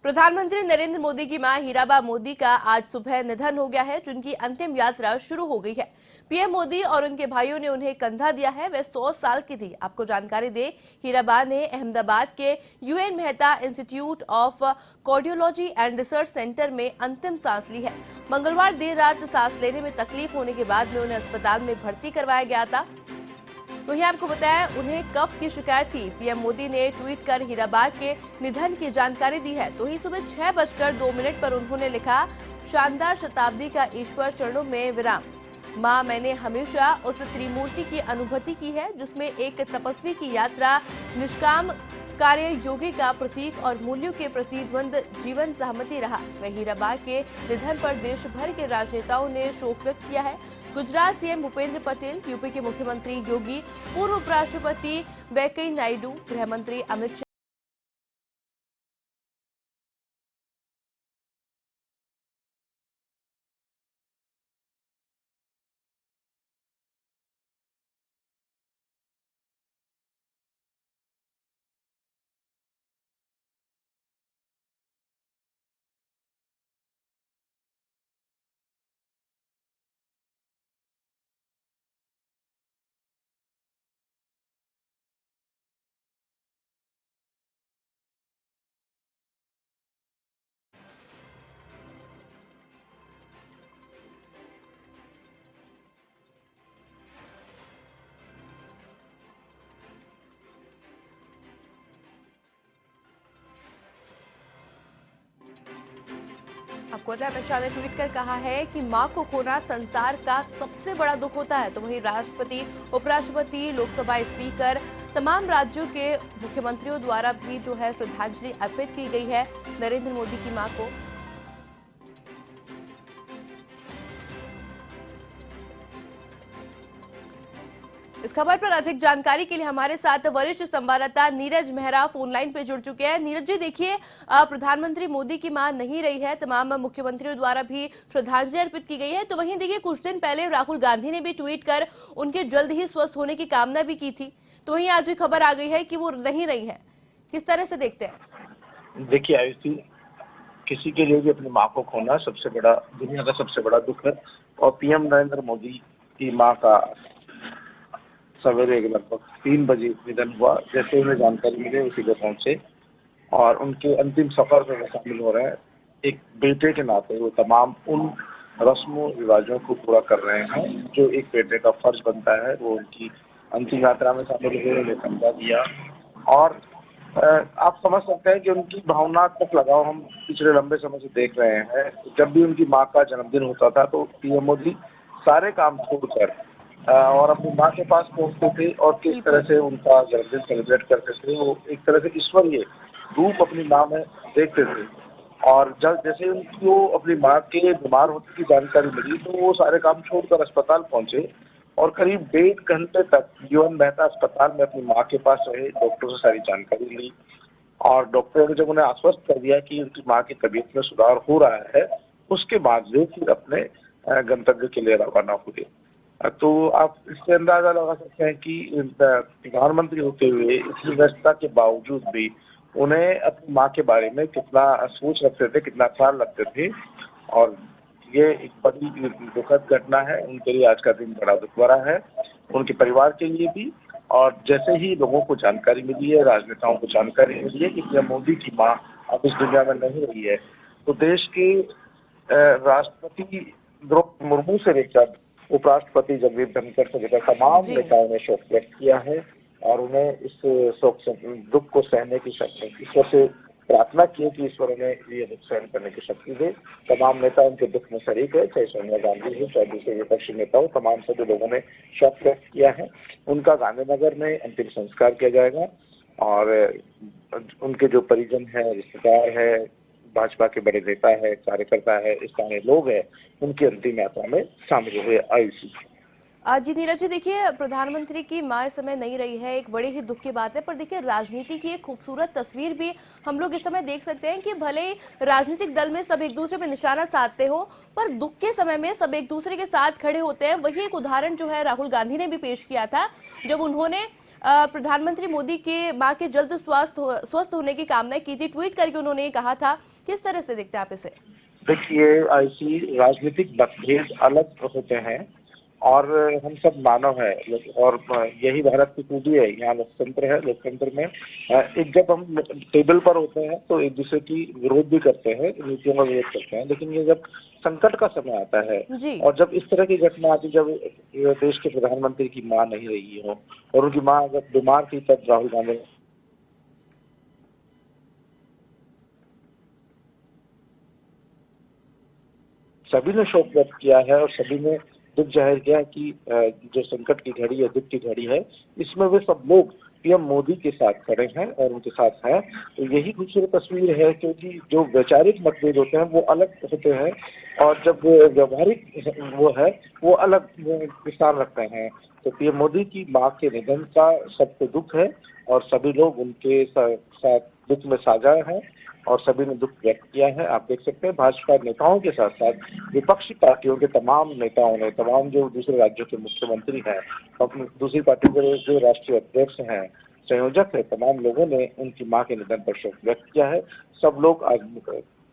प्रधानमंत्री नरेंद्र मोदी की मां हीराबा मोदी का आज सुबह निधन हो गया है, जिनकी अंतिम यात्रा शुरू हो गई है। पीएम मोदी और उनके भाइयों ने उन्हें कंधा दिया है। वे 100 साल की थी। आपको जानकारी दे, हीराबा ने अहमदाबाद के UN Mehta institute of cardiology and research centre में अंतिम सांस ली है। मंगलवार देर रात सांस लेने में तकलीफ होने के बाद में उन्हें अस्पताल में भर्ती करवाया गया था। वहीं आपको बताया, उन्हें कफ की शिकायत थी। पीएम मोदी ने ट्वीट कर हीराबाग के निधन की जानकारी दी है। तो ही सुबह 6:02 पर उन्होंने लिखा, शानदार शताब्दी का ईश्वर चरणों में विराम। माँ, मैंने हमेशा उस त्रिमूर्ति की अनुभूति की है जिसमें एक तपस्वी की यात्रा, निष्काम कार्य योगी का प्रतीक और मूल्यों के प्रति द्वंद जीवन सहमति रहा। वह हीराबाग के निधन पर देश भर के राजनेताओं ने शोक व्यक्त किया है। गुजरात सीएम भूपेंद्र पटेल, यूपी के मुख्यमंत्री योगी, पूर्व उपराष्ट्रपति वेंकैया नायडू, गृह मंत्री अमित शाह। आपको पता है, अमित शाह ने ट्वीट कर कहा है कि मां को खोना संसार का सबसे बड़ा दुख होता है। तो वहीं राष्ट्रपति, उपराष्ट्रपति, लोकसभा स्पीकर, तमाम राज्यों के मुख्यमंत्रियों द्वारा भी जो है श्रद्धांजलि अर्पित की गई है नरेंद्र मोदी की मां को। इस खबर पर अधिक जानकारी के लिए हमारे साथ वरिष्ठ संवाददाता नीरज मेहरा फोन लाइन पे जुड़ चुके हैं। नीरज जी, देखिए, प्रधानमंत्री मोदी की मां नहीं रही है, तमाम मुख्यमंत्रियों द्वारा भी श्रद्धांजलि अर्पित की गई है। तो वहीं देखिए, कुछ दिन पहले राहुल गांधी ने भी ट्वीट कर उनके जल्द ही स्वस्थ होने की कामना भी की थी। तो वहीं आज भी खबर आ गई है कि वो नहीं रही है। किस तरह से देखते हैं? देखिए आयुषी, किसी के लिए भी अपनी माँ को खोना सबसे बड़ा, दुनिया का सबसे बड़ा दुख है। और पीएम नरेंद्र मोदी की माँ का सवेरे लगभग 3 बजे निधन हुआ। जैसे उन्हें जानकारी मिले उसी को पहुंचे और उनके अंतिम सफर में शामिल हो रहे हैं। एक बेटे के नाते वो तमाम उन रस्मों रिवाजों को पूरा कर रहे हैं जो एक बेटे का फर्ज बनता है। वो उनकी अंतिम यात्रा में शामिल हुए, उन्हें कंधा दिया। और आप समझ सकते हैं कि उनकी भावनात्मक लगाव हम पिछले लंबे समय से देख रहे हैं। जब भी उनकी माँ का जन्मदिन होता था तो पीएम मोदी सारे काम छोड़कर और अपनी माँ के पास पहुंचते थे और किस तरह से उनका जन्मदिन सेलिब्रेट करते थे। वो एक तरह से ईश्वरीय रूप अपनी माँ में देखते थे। और जब जैसे उनको अपनी माँ के बीमार होने की जानकारी मिली तो वो सारे काम छोड़कर अस्पताल पहुंचे और करीब 1.5 घंटे तक यूएन मेहता अस्पताल में अपनी माँ के पास रहे, डॉक्टर से सारी जानकारी ली। और डॉक्टर ने जब उन्हें आश्वस्त कर दिया कि उनकी माँ की तबीयत में सुधार हो रहा है, उसके बाद वे फिर अपने गंतव्य के लिए रवाना हुए। तो आप इससे अंदाजा लगा सकते हैं कि प्रधानमंत्री होते हुए इतनी व्यस्तता के बावजूद भी उन्हें अपनी माँ के बारे में कितना सोच रखते थे, कितना ख्याल रखते थे। और ये एक बड़ी दुखद घटना है। उनके लिए आज का दिन बड़ा दुख भरा है, उनके परिवार के लिए भी। और जैसे ही लोगों को जानकारी मिली है, राजनेताओं को जानकारी मिली है कि पीएम मोदी की माँ अब इस दुनिया में नहीं रही है, तो देश के राष्ट्रपति द्रौपदी मुर्मू से लेकर उपराष्ट्रपति जगदीप धनखड़ से लेकर तमाम नेताओं ने शोक व्यक्त किया है और उन्हें इस शोक दुख को सहने की शक्ति, ईश्वर से प्रार्थना की है कि ईश्वर उन्हें ये दुख सहन करने की शक्ति दे। तमाम नेता उनके दुख में शरीक है, चाहे सोनिया गांधी हो, चाहे दूसरे विपक्षी नेता हो, तमाम सभी लोगों ने शोक व्यक्त किया है। उनका गांधीनगर में अंतिम संस्कार किया जाएगा और उनके जो परिजन है, रिश्तेदार है, भाजपा के बड़े नेता है, कार्यकर्ता है, स्थानीय लोग हैं, उनकी अंतिम यात्रा में शामिल हुए। आयुषी जी नीरज जी, देखिए, प्रधानमंत्री की मां इस समय नहीं रही है, एक बड़ी ही दुख की बात है। पर देखिए, राजनीति की एक खूबसूरत तस्वीर भी हम लोग इस समय देख सकते हैं कि भले ही राजनीतिक दल में सब एक दूसरे पे निशाना साधते हो, पर दुख के समय में सब एक दूसरे के साथ खड़े होते हैं। वही एक उदाहरण जो है राहुल गांधी ने भी पेश किया था, जब उन्होंने प्रधानमंत्री मोदी के मां के जल्द स्वस्थ होने की कामना की थी, ट्वीट करके उन्होंने ये कहा था। किस तरह से देखते हैं आप इसे? देखिए, ऐसी राजनीतिक मतभेद अलग होते हैं और हम सब मानव है और यही भारत की खूबी है। यहाँ लोकतंत्र है। लोकतंत्र में एक जब हम टेबल पर होते हैं तो एक दूसरे की विरोध भी करते हैं, नीतियों का विरोध करते हैं, लेकिन ये जब संकट का समय आता है जी। और जब इस तरह की घटना आती, जब देश के प्रधानमंत्री की मां नहीं रही हो और उनकी मां जब बीमार थी, तब राहुल गांधी सभी ने शोक व्यक्त किया है और सभी ने दुख जाहिर किया है कि जो संकट की घड़ी है, दुख की घड़ी है, इसमें वे सब लोग पीएम मोदी के साथ खड़े हैं और उनके साथ हैं। तो यही खूबसूरत तस्वीर है, क्योंकि जो वैचारिक मतभेद होते हैं वो अलग होते हैं और जब व्यवहारिक वो है वो अलग स्थान रखते हैं। तो पीएम मोदी की मां के निधन का सबको दुख है और सभी लोग उनके साथ दुख में साझा हैं और सभी ने दुख व्यक्त किया है। आप देख सकते हैं भाजपा नेताओं के साथ साथ विपक्षी पार्टियों के तमाम नेताओं ने, तमाम जो दूसरे राज्यों के मुख्यमंत्री हैं, दूसरी पार्टियों के जो राष्ट्रीय अध्यक्ष हैं, संयोजक है, तमाम लोगों ने उनकी मां के निधन पर शोक व्यक्त किया है। सब लोग आज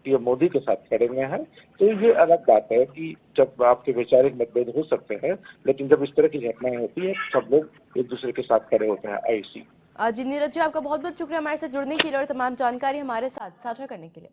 पीएम मोदी के साथ खड़े हुए हैं। तो ये अलग बात है कि जब आपके वैचारिक मतभेद हो सकते हैं, लेकिन जब इस तरह की घटनाएं होती है सब लोग एक दूसरे के साथ खड़े होते हैं। ऐसी जी नीरज जी, आपका बहुत बहुत शुक्रिया हमारे साथ जुड़ने के लिए और तमाम जानकारी हमारे साथ साझा करने के लिए।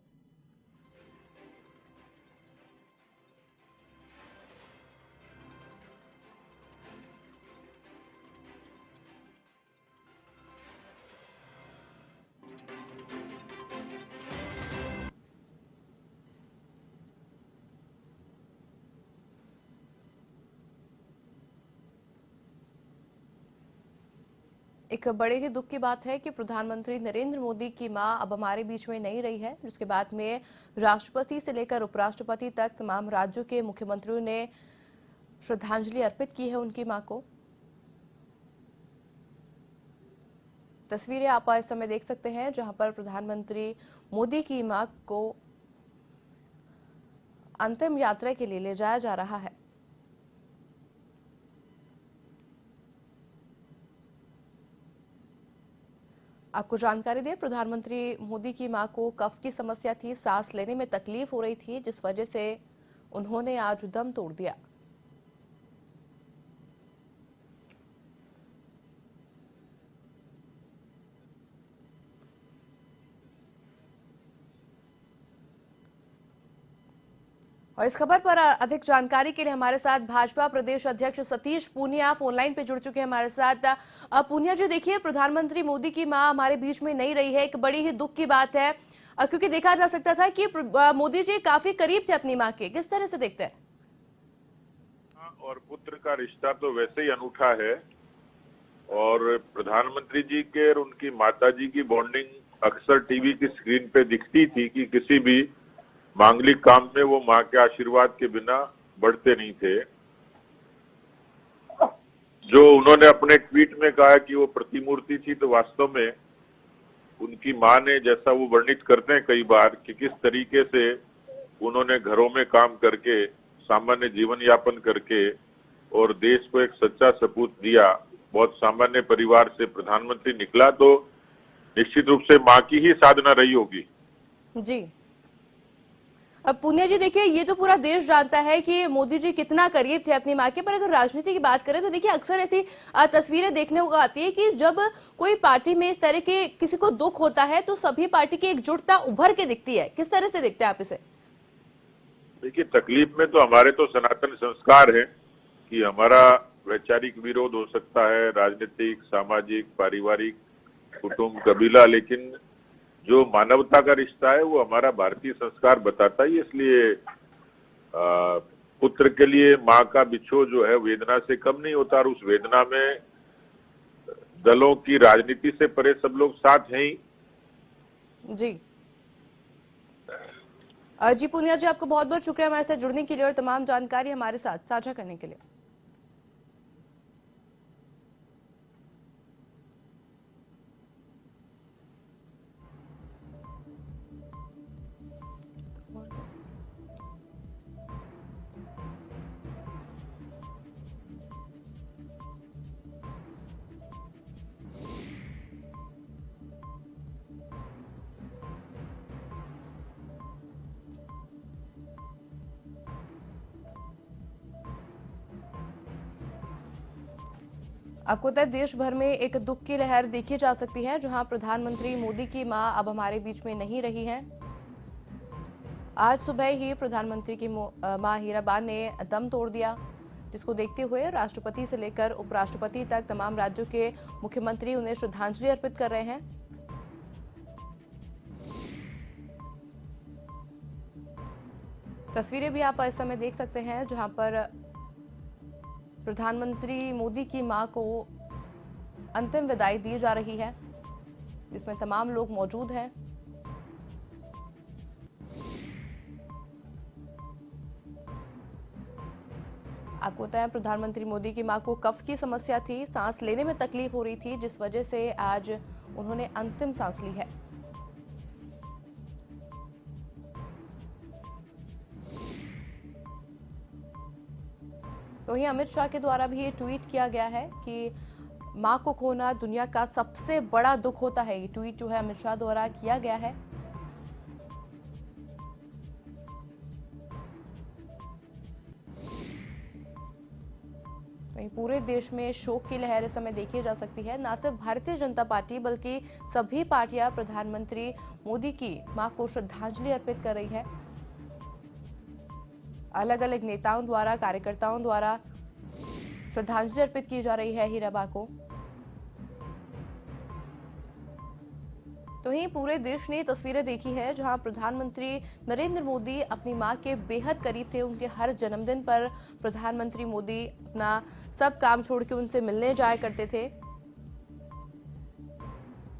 एक बड़े ही दुख की बात है कि प्रधानमंत्री नरेंद्र मोदी की मां अब हमारे बीच में नहीं रही है, जिसके बाद में राष्ट्रपति से लेकर उपराष्ट्रपति तक तमाम राज्यों के मुख्यमंत्रियों ने श्रद्धांजलि अर्पित की है उनकी मां को। तस्वीरें आप इस समय देख सकते हैं जहां पर प्रधानमंत्री मोदी की मां को अंतिम यात्रा के लिए ले जाया जा रहा है। आपको जानकारी दें, प्रधानमंत्री मोदी की मां को कफ की समस्या थी, सांस लेने में तकलीफ हो रही थी, जिस वजह से उन्होंने आज दम तोड़ दिया। और इस खबर पर अधिक जानकारी के लिए हमारे साथ भाजपा प्रदेश अध्यक्ष सतीश पूनिया फोन लाइन पे जुड़ चुके हैं हमारे साथ। पूनिया जी, देखिए प्रधानमंत्री मोदी की मां हमारे बीच में नहीं रही है, एक बड़ी ही दुख की बात है, क्योंकि देखा जा सकता था कि मोदी जी काफी करीब थे अपनी मां के। किस तरह से देखते हैं? और पुत्र का रिश्ता तो वैसे ही अनूठा है और प्रधानमंत्री जी के और उनकी माता जी की बॉन्डिंग अक्सर टीवी की स्क्रीन पे दिखती थी कि किसी भी मांगलिक काम में वो मां के आशीर्वाद के बिना बढ़ते नहीं थे। जो उन्होंने अपने ट्वीट में कहा कि वो प्रतिमूर्ति थी, तो वास्तव में उनकी मां ने, जैसा वो वर्णित करते हैं कई बार, कि किस तरीके से उन्होंने घरों में काम करके, सामान्य जीवन यापन करके और देश को एक सच्चा सपूत दिया। बहुत सामान्य परिवार से प्रधानमंत्री निकला, तो निश्चित रूप से मां की ही साधना रही होगी। जी, अब पूनिया जी देखिए, ये तो पूरा देश जानता है कि मोदी जी कितना करीब थे अपनी मां के, पर अगर राजनीति की बात करें तो देखिए अक्सर ऐसी तस्वीरें देखने को आती है कि जब कोई पार्टी में इस तरह के किसी को दुख होता है तो सभी पार्टी की एकजुटता उभर के दिखती है। किस तरह से देखते हैं आप इसे? देखिए, तकलीफ में तो हमारे तो सनातन संस्कार है कि हमारा वैचारिक विरोध हो सकता है, राजनीतिक, सामाजिक, पारिवारिक, कुटुंब, कबीला, लेकिन जो मानवता का रिश्ता है वो हमारा भारतीय संस्कार बताता है। इसलिए पुत्र के लिए मां का बिछोह जो है वेदना से कम नहीं होता और उस वेदना में दलों की राजनीति से परे सब लोग साथ हैं ही। जी जी पूनिया जी, आपको बहुत बहुत शुक्रिया हमारे साथ जुड़ने के लिए और तमाम जानकारी हमारे साथ साझा करने के लिए। आपको पता है देश भर में एक दुख की लहर देखी जा सकती है, जहां प्रधानमंत्री मोदी की मां अब हमारे बीच में नहीं रही हैं। आज सुबह ही प्रधानमंत्री की मां हीराबा ने दम तोड़ दिया, जिसको देखते हुए राष्ट्रपति से लेकर उपराष्ट्रपति तक तमाम राज्यों के मुख्यमंत्री उन्हें श्रद्धांजलि अर्पित कर रहे हैं। तस्वीरें भी आप इस समय देख सकते हैं, जहां पर प्रधानमंत्री मोदी की मां को अंतिम विदाई दी जा रही है, जिसमें तमाम लोग मौजूद हैं। आपको बताया प्रधानमंत्री मोदी की मां को कफ की समस्या थी, सांस लेने में तकलीफ हो रही थी, जिस वजह से आज उन्होंने अंतिम सांस ली है। तो वहीं अमित शाह के द्वारा भी ये ट्वीट किया गया है कि मां को खोना दुनिया का सबसे बड़ा दुख होता है। ये ट्वीट जो है अमित शाह द्वारा किया गया है। वहीं पूरे देश में शोक की लहर इस समय देखी जा सकती है। न सिर्फ भारतीय जनता पार्टी बल्कि सभी पार्टियां प्रधानमंत्री मोदी की मां को श्रद्धांजलि अर्पित कर रही है। अलग अलग नेताओं द्वारा, कार्यकर्ताओं द्वारा श्रद्धांजलि अर्पित की जा रही है हीराबा को। तो ही पूरे देश ने तस्वीरें देखी है, जहां प्रधानमंत्री नरेंद्र मोदी अपनी मां के बेहद करीब थे। उनके हर जन्मदिन पर प्रधानमंत्री मोदी अपना सब काम छोड़ के उनसे मिलने जाया करते थे।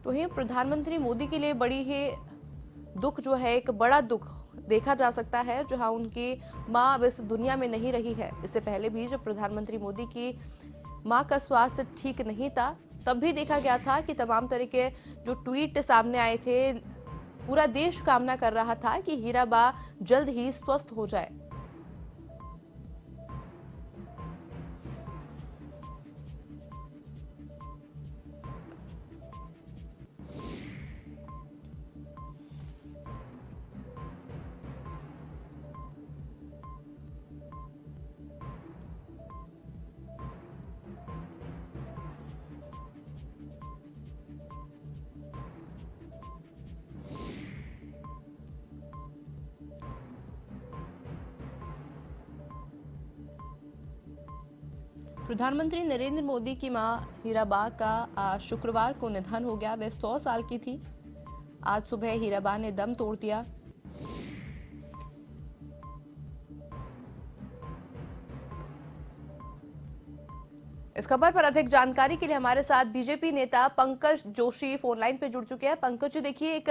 तो ही प्रधानमंत्री मोदी के लिए बड़ी ही दुख जो है, एक बड़ा दुख देखा जा सकता है, जहां उनकी मां अब इस दुनिया में नहीं रही है। इससे पहले भी जब प्रधानमंत्री मोदी की मां का स्वास्थ्य ठीक नहीं था, तब भी देखा गया था कि तमाम तरह के जो ट्वीट सामने आए थे, पूरा देश कामना कर रहा था कि हीराबा जल्द ही स्वस्थ हो जाए। प्रधानमंत्री नरेंद्र मोदी की मां हीराबा का आज शुक्रवार को निधन हो गया। वह 100 साल की थी। आज सुबह हीराबा ने दम तोड़ दिया। इस खबर पर अधिक जानकारी के लिए हमारे साथ बीजेपी नेता पंकज जोशी फोन लाइन पे जुड़ चुके हैं। पंकज जी, देखिए एक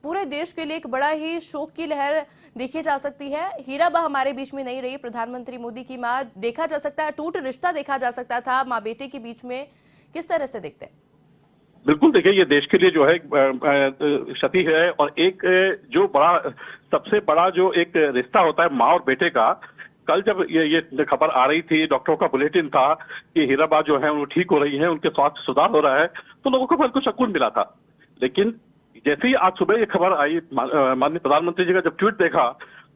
पूरे देश के लिए एक बड़ा ही शोक की लहर देखी जा सकती है। हीराबा हमारे बीच में नहीं रही। प्रधानमंत्री मोदी की मां, देखा जा सकता है टूट रिश्ता देखा जा सकता था मां बेटे के बीच में, किस तरह से देखते हैं? बिल्कुल, देखिए ये देश के लिए जो है क्षति है। और एक जो बड़ा, सबसे बड़ा जो एक रिश्ता होता है माँ और बेटे का, कल जब ये खबर आ रही थी, डॉक्टरों का बुलेटिन था कि हीराबा जो है वो ठीक हो रही है, उनके स्वास्थ्य सुधार हो रहा है, तो लोगों को बिल्कुल सुकून मिला था। लेकिन जैसे ही आज सुबह ये खबर आई, माननीय प्रधानमंत्री जी का जब ट्वीट देखा,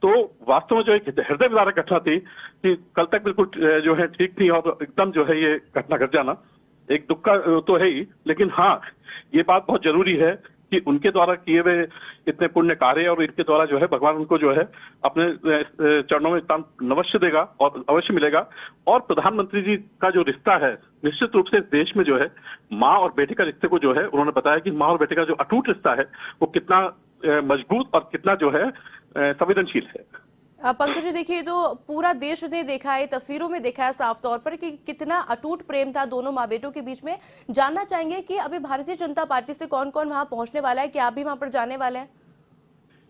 तो वास्तव में जो एक हृदय विदारक घटना थी कि कल तक बिल्कुल जो है ठीक थी, और एकदम जो है ये घटना घट जाना एक दुख का तो है ही। लेकिन हाँ, ये बात बहुत जरूरी है कि उनके द्वारा किए हुए इतने पुण्य कार्य और इनके द्वारा जो है भगवान उनको जो है अपने चरणों में स्थान अवश्य देगा और अवश्य मिलेगा। और प्रधानमंत्री जी का जो रिश्ता है, निश्चित रूप से देश में जो है माँ और बेटे का रिश्ते को जो है, उन्होंने बताया कि माँ और बेटे का जो अटूट रिश्ता है वो कितना मजबूत और कितना जो है संवेदनशील है। पंकज जी, देखिए तो पूरा देश ने देखा है, तस्वीरों में देखा है साफ तौर पर कि कितना अटूट प्रेम था दोनों माँ बेटों के बीच में। जानना चाहेंगे कि अभी भारतीय जनता पार्टी से कौन कौन वहां पहुंचने वाला है, कि आप भी वहां पर जाने वाले हैं?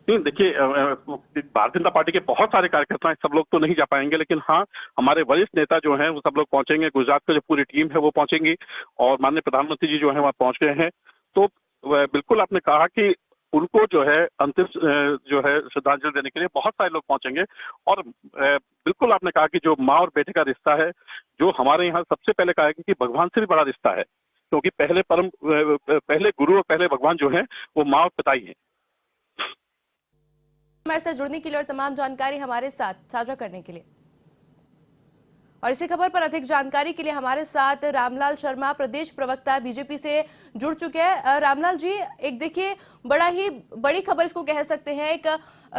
नहीं, देखिए भारतीय जनता पार्टी के बहुत सारे कार्यकर्ता हैं, सब लोग तो नहीं जा पाएंगे, लेकिन हाँ हमारे वरिष्ठ नेता जो हैं वो सब लोग पहुंचेंगे। गुजरात की जो पूरी टीम है वो पहुंचेंगी, और माननीय प्रधानमंत्री जी जो है वहाँ पहुंच गए हैं। तो बिल्कुल आपने कहा कि उनको जो है अंतिम जो है श्रद्धांजलि देने के लिए बहुत सारे लोग पहुंचेंगे। और बिल्कुल आपने कहा कि जो माँ और बेटे का रिश्ता है, जो हमारे यहाँ सबसे पहले कहा है कि भगवान से भी बड़ा रिश्ता है, क्योंकि पहले गुरु और पहले भगवान जो है वो माँ और पिता ही है। हमारे साथ जुड़ने के लिए और तमाम जानकारी हमारे साथ साझा करने के लिए और इसी खबर पर अधिक जानकारी के लिए हमारे साथ रामलाल शर्मा, प्रदेश प्रवक्ता बीजेपी से जुड़ चुके हैं। रामलाल जी, एक देखिए बड़ा ही बड़ी खबर इसको कह सकते हैं, एक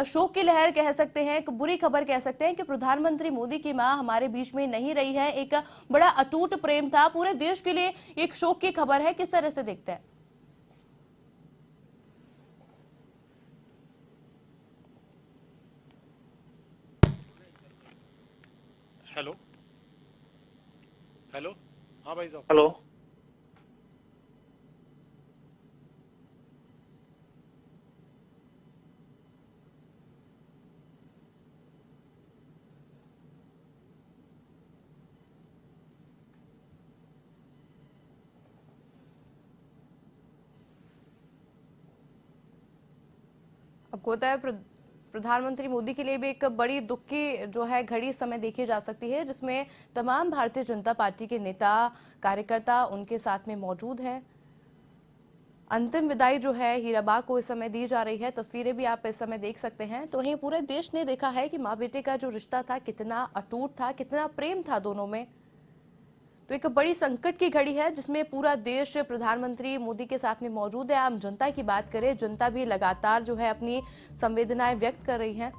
शोक की लहर कह सकते हैं, एक बुरी खबर कह सकते हैं कि प्रधानमंत्री मोदी की मां हमारे बीच में नहीं रही है। एक बड़ा अटूट प्रेम था, पूरे देश के लिए एक शोक की खबर है। किस तरह से देखते हैं? Hello hello. हाँ भाई साहब। हेलो। आपको होता है प्रधानमंत्री मोदी के लिए भी एक बड़ी दुख की जो है घड़ी इस समय देखी जा सकती है, जिसमें तमाम भारतीय जनता पार्टी के नेता कार्यकर्ता उनके साथ में मौजूद हैं। अंतिम विदाई जो है हीराबाग को इस समय दी जा रही है। तस्वीरें भी आप इस समय देख सकते हैं। तो वहीं पूरे देश ने देखा है कि माँ बेटे का जो रिश्ता था कितना अटूट था, कितना प्रेम था दोनों में। तो एक बड़ी संकट की घड़ी है जिसमें पूरा देश प्रधानमंत्री मोदी के साथ में मौजूद है। आम जनता की बात करें, जनता भी लगातार जो है अपनी संवेदनाएं व्यक्त कर रही है।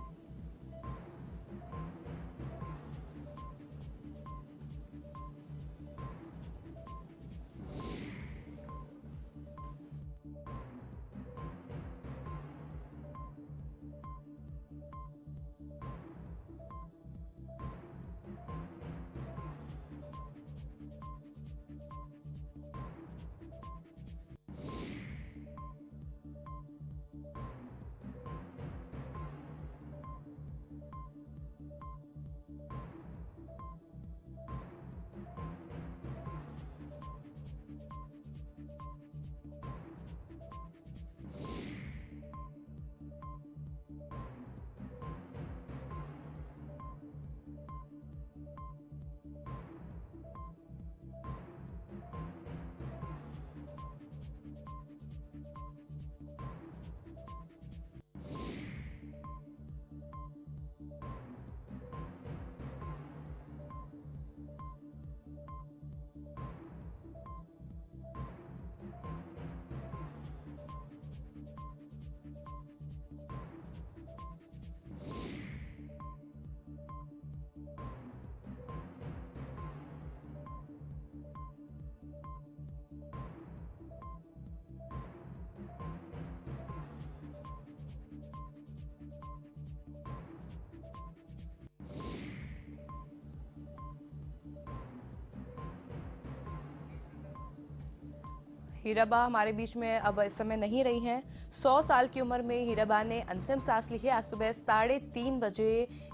हीराबा हमारे बीच में अब इस समय नहीं रही हैं। 100 साल की उम्र में हीराबा ने अंतिम सांस ली है। आज सुबह 3:30 बजे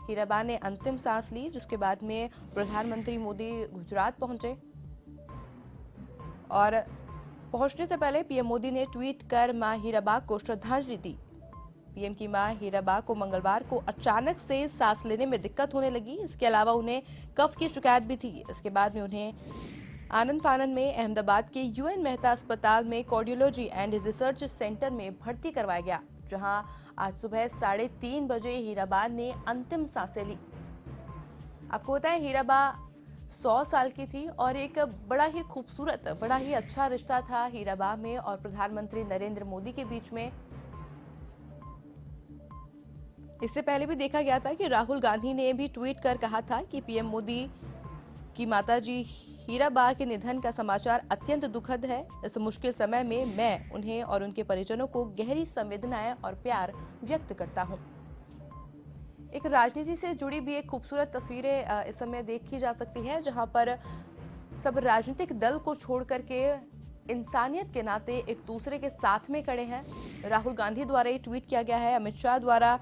हीराबा ने अंतिम सांस ली, जिसके बाद में प्रधानमंत्री मोदी गुजरात पहुंचे और पहुंचने से पहले पीएम मोदी ने ट्वीट कर मां हीराबा को श्रद्धांजलि दी। पीएम की मां हीराबा को मंगलवार को अचानक से सांस लेने में दिक्कत होने लगी। इसके अलावा उन्हें कफ की शिकायत भी थी। इसके बाद में उन्हें आनंद फानन में अहमदाबाद के यूएन मेहता अस्पताल में कार्डियोलॉजी एंड रिसर्च सेंटर में भर्ती करवाया गया, जहां आज सुबह 3:30 बजे हीराबा ने अंतिम सांसें ली। आपको पता है हीराबा 100 साल की थी और एक बड़ा ही खूबसूरत, बड़ा ही अच्छा रिश्ता था हीराबा में और प्रधानमंत्री नरेंद्र मोदी के बीच में। इससे पहले भी देखा गया था कि राहुल गांधी ने भी ट्वीट कर कहा था कि पीएम मोदी की माताजी हीराबा के निधन का समाचार अत्यंत दुखद है। इस मुश्किल समय में मैं उन्हें और उनके परिजनों को गहरी संवेदनाएं और प्यार व्यक्त करता हूं। एक राजनीति से जुड़ी भी एक खूबसूरत तस्वीरें इस समय देखी जा सकती है, जहां पर सब राजनीतिक दल को छोड़ करके इंसानियत के नाते एक दूसरे के साथ में खड़े हैं। राहुल गांधी द्वारा ये ट्वीट किया गया है, अमित शाह द्वारा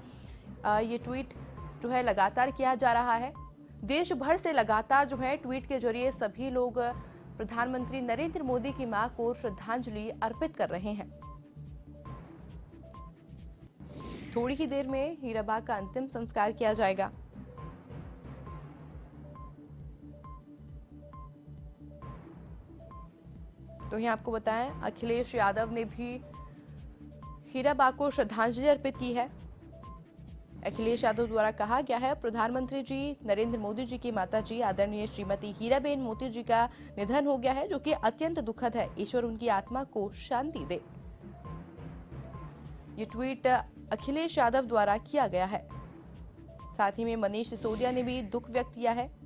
ये ट्वीट जो है लगातार किया जा रहा है। देश भर से लगातार जो है ट्वीट के जरिए सभी लोग प्रधानमंत्री नरेंद्र मोदी की मां को श्रद्धांजलि अर्पित कर रहे हैं। थोड़ी ही देर में हीराबा का अंतिम संस्कार किया जाएगा। तो यहाँ आपको बताएं, अखिलेश यादव ने भी हीराबा को श्रद्धांजलि अर्पित की है। अखिलेश यादव द्वारा कहा गया है, प्रधानमंत्री जी नरेंद्र मोदी जी की माता जी आदरणीय श्रीमती हीराबेन मोदी जी का निधन हो गया है, जो कि अत्यंत दुखद है। ईश्वर उनकी आत्मा को शांति दे। ये ट्वीट अखिलेश यादव द्वारा किया गया है। साथ ही में मनीष सिसोदिया ने भी दुख व्यक्त किया है।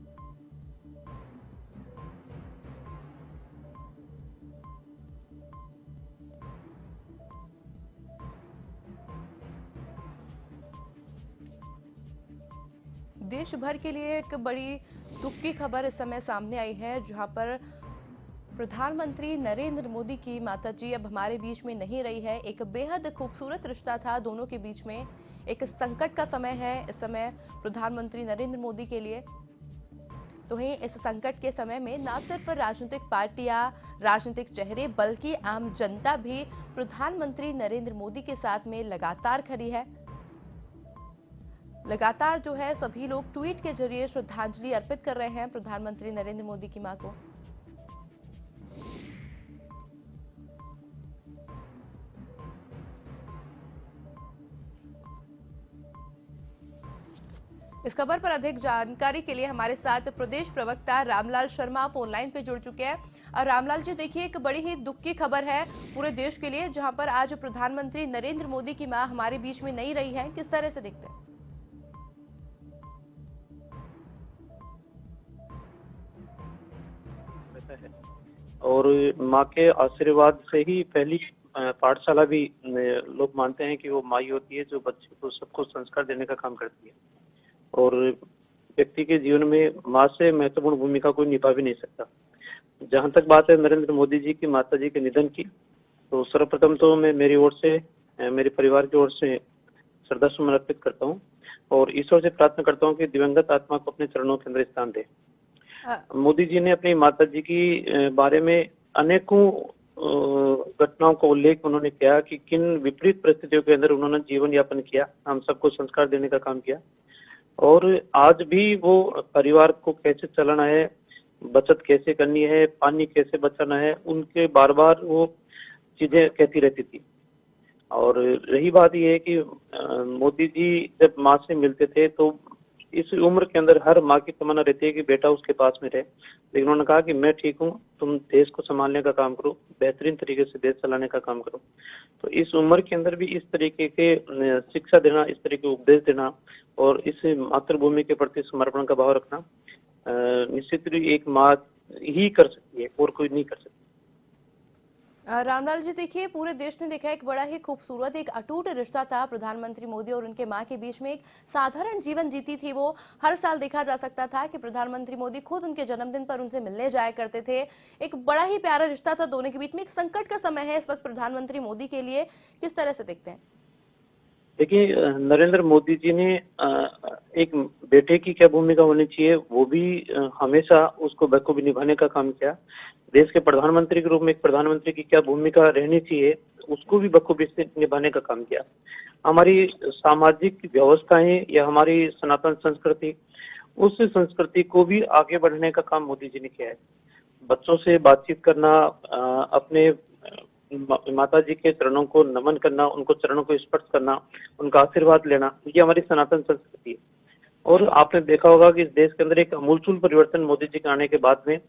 देश भर के लिए एक बड़ी दुख की खबर इस समय सामने आई है, जहां पर प्रधानमंत्री नरेंद्र मोदी की माताजी अब हमारे बीच में नहीं रही है। एक बेहद खूबसूरत रिश्ता था दोनों के बीच में। एक संकट का समय है इस समय प्रधानमंत्री नरेंद्र मोदी के लिए। तो ही इस संकट के समय में न सिर्फ राजनीतिक पार्टियां, राजनीतिक चेहरे, बल्कि आम जनता भी प्रधानमंत्री नरेंद्र मोदी के साथ में लगातार खड़ी है। लगातार जो है सभी लोग ट्वीट के जरिए श्रद्धांजलि अर्पित कर रहे हैं प्रधानमंत्री नरेंद्र मोदी की मां को। इस खबर पर अधिक जानकारी के लिए हमारे साथ प्रदेश प्रवक्ता रामलाल शर्मा फोन लाइन पे जुड़ चुके हैं। और रामलाल जी, देखिए एक बड़ी ही दुख की खबर है पूरे देश के लिए, जहां पर आज प्रधानमंत्री नरेंद्र मोदी की मां हमारे बीच में नहीं रही है। किस तरह से देखते हैं? और माँ के आशीर्वाद से ही पहली पाठशाला भी लोग मानते हैं कि वो माँ ही होती है जो बच्चे को सबको संस्कार देने का काम करती है। और व्यक्ति के जीवन में माँ से महत्वपूर्ण भूमिका कोई निभा भी नहीं सकता। जहाँ तक बात है नरेंद्र मोदी जी की माता जी के निधन की, तो सर्वप्रथम तो मैं मेरी ओर से, मेरे परिवार की ओर से श्रद्धा सुमन अर्पित करता हूँ और ईश्वर से प्रार्थना करता हूँ कि दिवंगत आत्मा को अपने चरणों के अंदर स्थान दे। मोदी जी ने अपनी माता जी की बारे में अनेकों घटनाओं का उल्लेख उन्होंने किया कि किन विपरीत परिस्थितियों के अंदर उन्होंने जीवन यापन किया, हम सबको संस्कार देने का काम किया। और आज भी वो परिवार को कैसे चलाना है, बचत कैसे करनी है, पानी कैसे बचाना है, उनके बार बार वो चीजें कहती रहती थी। और रही बात ये है कि मोदी जी जब माँ से मिलते थे तो इस उम्र के अंदर हर माँ की तमन्ना रहती है कि बेटा उसके पास में रहे, लेकिन उन्होंने कहा कि मैं ठीक हूँ, तुम देश को संभालने का काम करो, बेहतरीन तरीके से देश चलाने का काम करो। तो इस उम्र के अंदर भी इस तरीके के शिक्षा देना, इस तरीके के उपदेश देना और इस मातृभूमि के प्रति समर्पण का भाव रखना निश्चित रूप एक माँ ही कर सकती है और कोई नहीं कर सकती। रामलाल जी, देखिए पूरे देश ने देखा एक बड़ा ही खूबसूरत, एक अटूट रिश्ता था प्रधानमंत्री मोदी और उनके मां के बीच में। एक साधारण जीवन जीती थी वो। हर साल देखा जा सकता था कि प्रधानमंत्री मोदी खुद उनके जन्मदिन पर उनसे मिलने जाया करते थे। एक बड़ा ही प्यारा रिश्ता था दोनों के बीच में। एक संकट का समय है इस वक्त प्रधानमंत्री मोदी के लिए, किस तरह से देखते हैं? देखिए, नरेंद्र मोदी जी ने एक बेटे की क्या भूमिका होनी चाहिए वो भी हमेशा उसको बखूबी निभाने का काम किया। देश के प्रधानमंत्री के रूप में एक प्रधानमंत्री की क्या भूमिका रहनी चाहिए उसको भी बखूबी से निभाने का काम किया। हमारी सामाजिक व्यवस्थाएं या हमारी सनातन संस्कृति, उस संस्कृति को भी आगे बढ़ाने का काम मोदी जी ने किया है। बच्चों से बातचीत करना, अपने माता जी के चरणों को नमन करना, उनको चरणों को स्पर्श करना, उनका आशीर्वाद लेना, ये हमारी सनातन संस्कृति है। और आपने देखा होगा कि इस देश के अंदर एक अमूलचूल परिवर्तन मोदी जी के आने के बाद में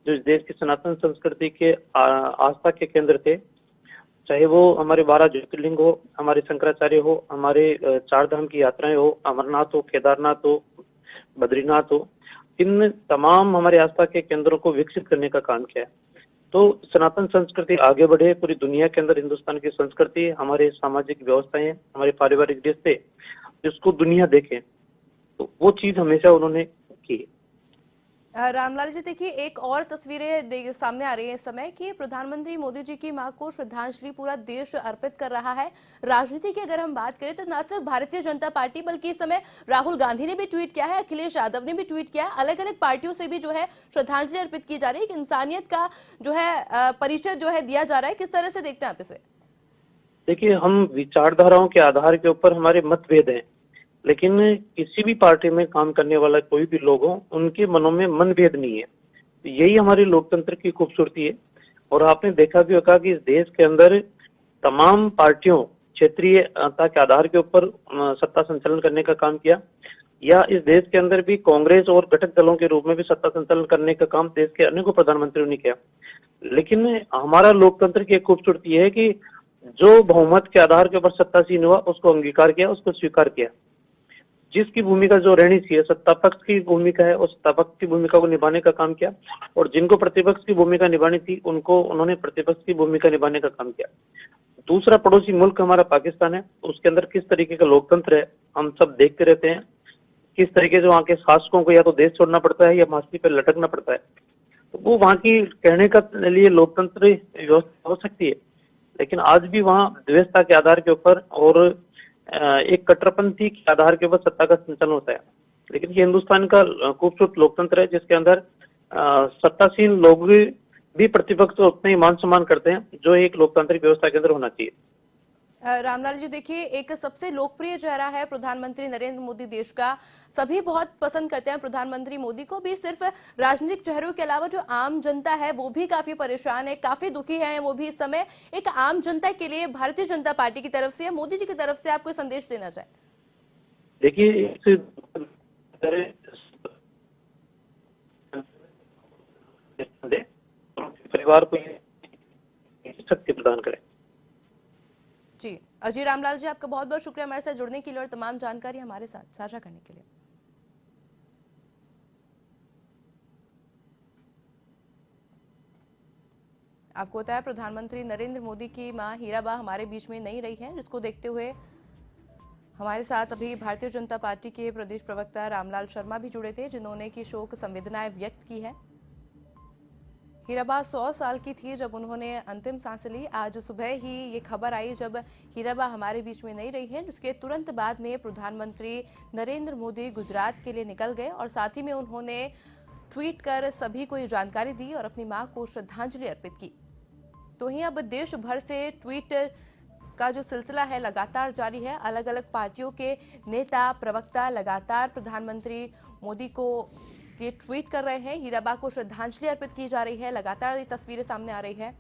जो इस देश की सनातन संस्कृति के आस्था के केंद्र थे, चाहे वो हमारे 12 ज्योतिर्लिंग हो, हमारे शंकराचार्य हो, हमारे 4 धाम की यात्राएं हो, अमरनाथ हो, केदारनाथ हो, बद्रीनाथ हो, इन तमाम हमारे आस्था के केंद्रों को विकसित करने का काम किया है। तो सनातन संस्कृति आगे बढ़े, पूरी दुनिया के अंदर हिंदुस्तान की संस्कृति, हमारे सामाजिक व्यवस्थाएं, हमारे पारिवारिक रिश्ते, जिसको दुनिया देखे, तो वो चीज हमेशा उन्होंने की। रामलाल जी, देखिए एक और तस्वीरें सामने आ रही है इस समय कि प्रधानमंत्री मोदी जी की मां को श्रद्धांजलि पूरा देश अर्पित कर रहा है। राजनीति की अगर हम बात करें तो न सिर्फ भारतीय जनता पार्टी बल्कि इस समय राहुल गांधी ने भी ट्वीट किया है, अखिलेश यादव ने भी ट्वीट किया है। अलग अलग पार्टियों से भी जो है श्रद्धांजलि अर्पित की जा रही है। इंसानियत का जो है परिचय जो है दिया जा रहा है। किस तरह से देखते हैं आप इसे? देखिए, हम विचारधाराओं के आधार के ऊपर हमारे मतभेद हैं, लेकिन किसी भी पार्टी में काम करने वाला कोई भी लोग हो, उनके मनों में मनभेद नहीं है। तो यही हमारे लोकतंत्र की खूबसूरती है। और आपने देखा भी होगा कि इस देश के अंदर तमाम पार्टियों, क्षेत्रीयता के आधार के ऊपर सत्ता संचालन करने का काम किया, या इस देश के अंदर भी कांग्रेस और घटक दलों के रूप में भी सत्ता संचालन करने का काम देश के अनेकों प्रधानमंत्रियों ने किया। लेकिन हमारा लोकतंत्र की एक खूबसूरती है कि जो बहुमत के आधार के ऊपर सत्तासीन हुआ उसको अंगीकार किया, उसको स्वीकार किया। जिसकी भूमिका जो रहनी चाहिए, सत्ता पक्ष की भूमिका है, उस सत्ता पक्ष की भूमिका को निभाने का काम किया, और जिनको प्रतिपक्ष की भूमिका निभानी थी उन्होंने प्रतिपक्ष की भूमिका निभाने का काम किया। दूसरा पड़ोसी मुल्क हमारा पाकिस्तान है, उसके अंदर किस तरीके का लोकतंत्र है हम सब देखते रहते हैं। किस तरीके से वहाँ के शासकों को या तो देश छोड़ना पड़ता है या फांसी पे लटकना पड़ता है। तो वो वहाँ की कहने का लिए लोकतंत्र व्यवस्था हो सकती है, लेकिन आज भी वहाँ द्वेषता के आधार के ऊपर और एक कट्टरपंथी के आधार के ऊपर सत्ता का संचालन होता है। लेकिन ये हिंदुस्तान का खूबसूरत लोकतंत्र है, जिसके अंदर सत्तासीन लोग भी प्रतिपक्ष को उतना ही मान सम्मान करते हैं जो एक लोकतांत्रिक व्यवस्था के अंदर होना चाहिए। रामलाल जी, देखिए, एक सबसे लोकप्रिय चेहरा है प्रधानमंत्री नरेंद्र मोदी देश का। सभी बहुत पसंद करते हैं प्रधानमंत्री मोदी को भी। सिर्फ राजनीतिक चेहरों के अलावा जो आम जनता है वो भी काफी परेशान है, काफी दुखी है वो भी इस समय। एक आम जनता के लिए भारतीय जनता पार्टी की तरफ से या मोदी जी की तरफ से आप कोई संदेश देना चाहें? देखिए, परिवार को शक्ति प्रदान करें। जी अजय रामलाल जी, आपका बहुत बहुत शुक्रिया हमारे साथ जुड़ने के लिए और तमाम जानकारी हमारे साथ साझा करने के लिए। आपको बताया प्रधानमंत्री नरेंद्र मोदी की मां हीराबा हमारे बीच में नहीं रही है, जिसको देखते हुए हमारे साथ अभी भारतीय जनता पार्टी के प्रदेश प्रवक्ता रामलाल शर्मा भी जुड़े थे, जिन्होंने की शोक संवेदनाएं व्यक्त की है। हीराबा 100 साल की थी जब उन्होंने अंतिम सांस ली। आज सुबह ही ये खबर आई जब हीराबा हमारे बीच में नहीं रही है, जिसके तुरंत बाद में प्रधानमंत्री नरेंद्र मोदी गुजरात के लिए निकल गए और साथ ही में उन्होंने ट्वीट कर सभी को ये जानकारी दी और अपनी मां को श्रद्धांजलि अर्पित की। तो ही अब देश भर से ट्वीट का जो सिलसिला है लगातार जारी है। अलग अलग पार्टियों के नेता प्रवक्ता लगातार प्रधानमंत्री मोदी को ये ट्वीट कर रहे हैं, हीराबा को श्रद्धांजलि अर्पित की जा रही है। लगातार ये तस्वीरें सामने आ रही है।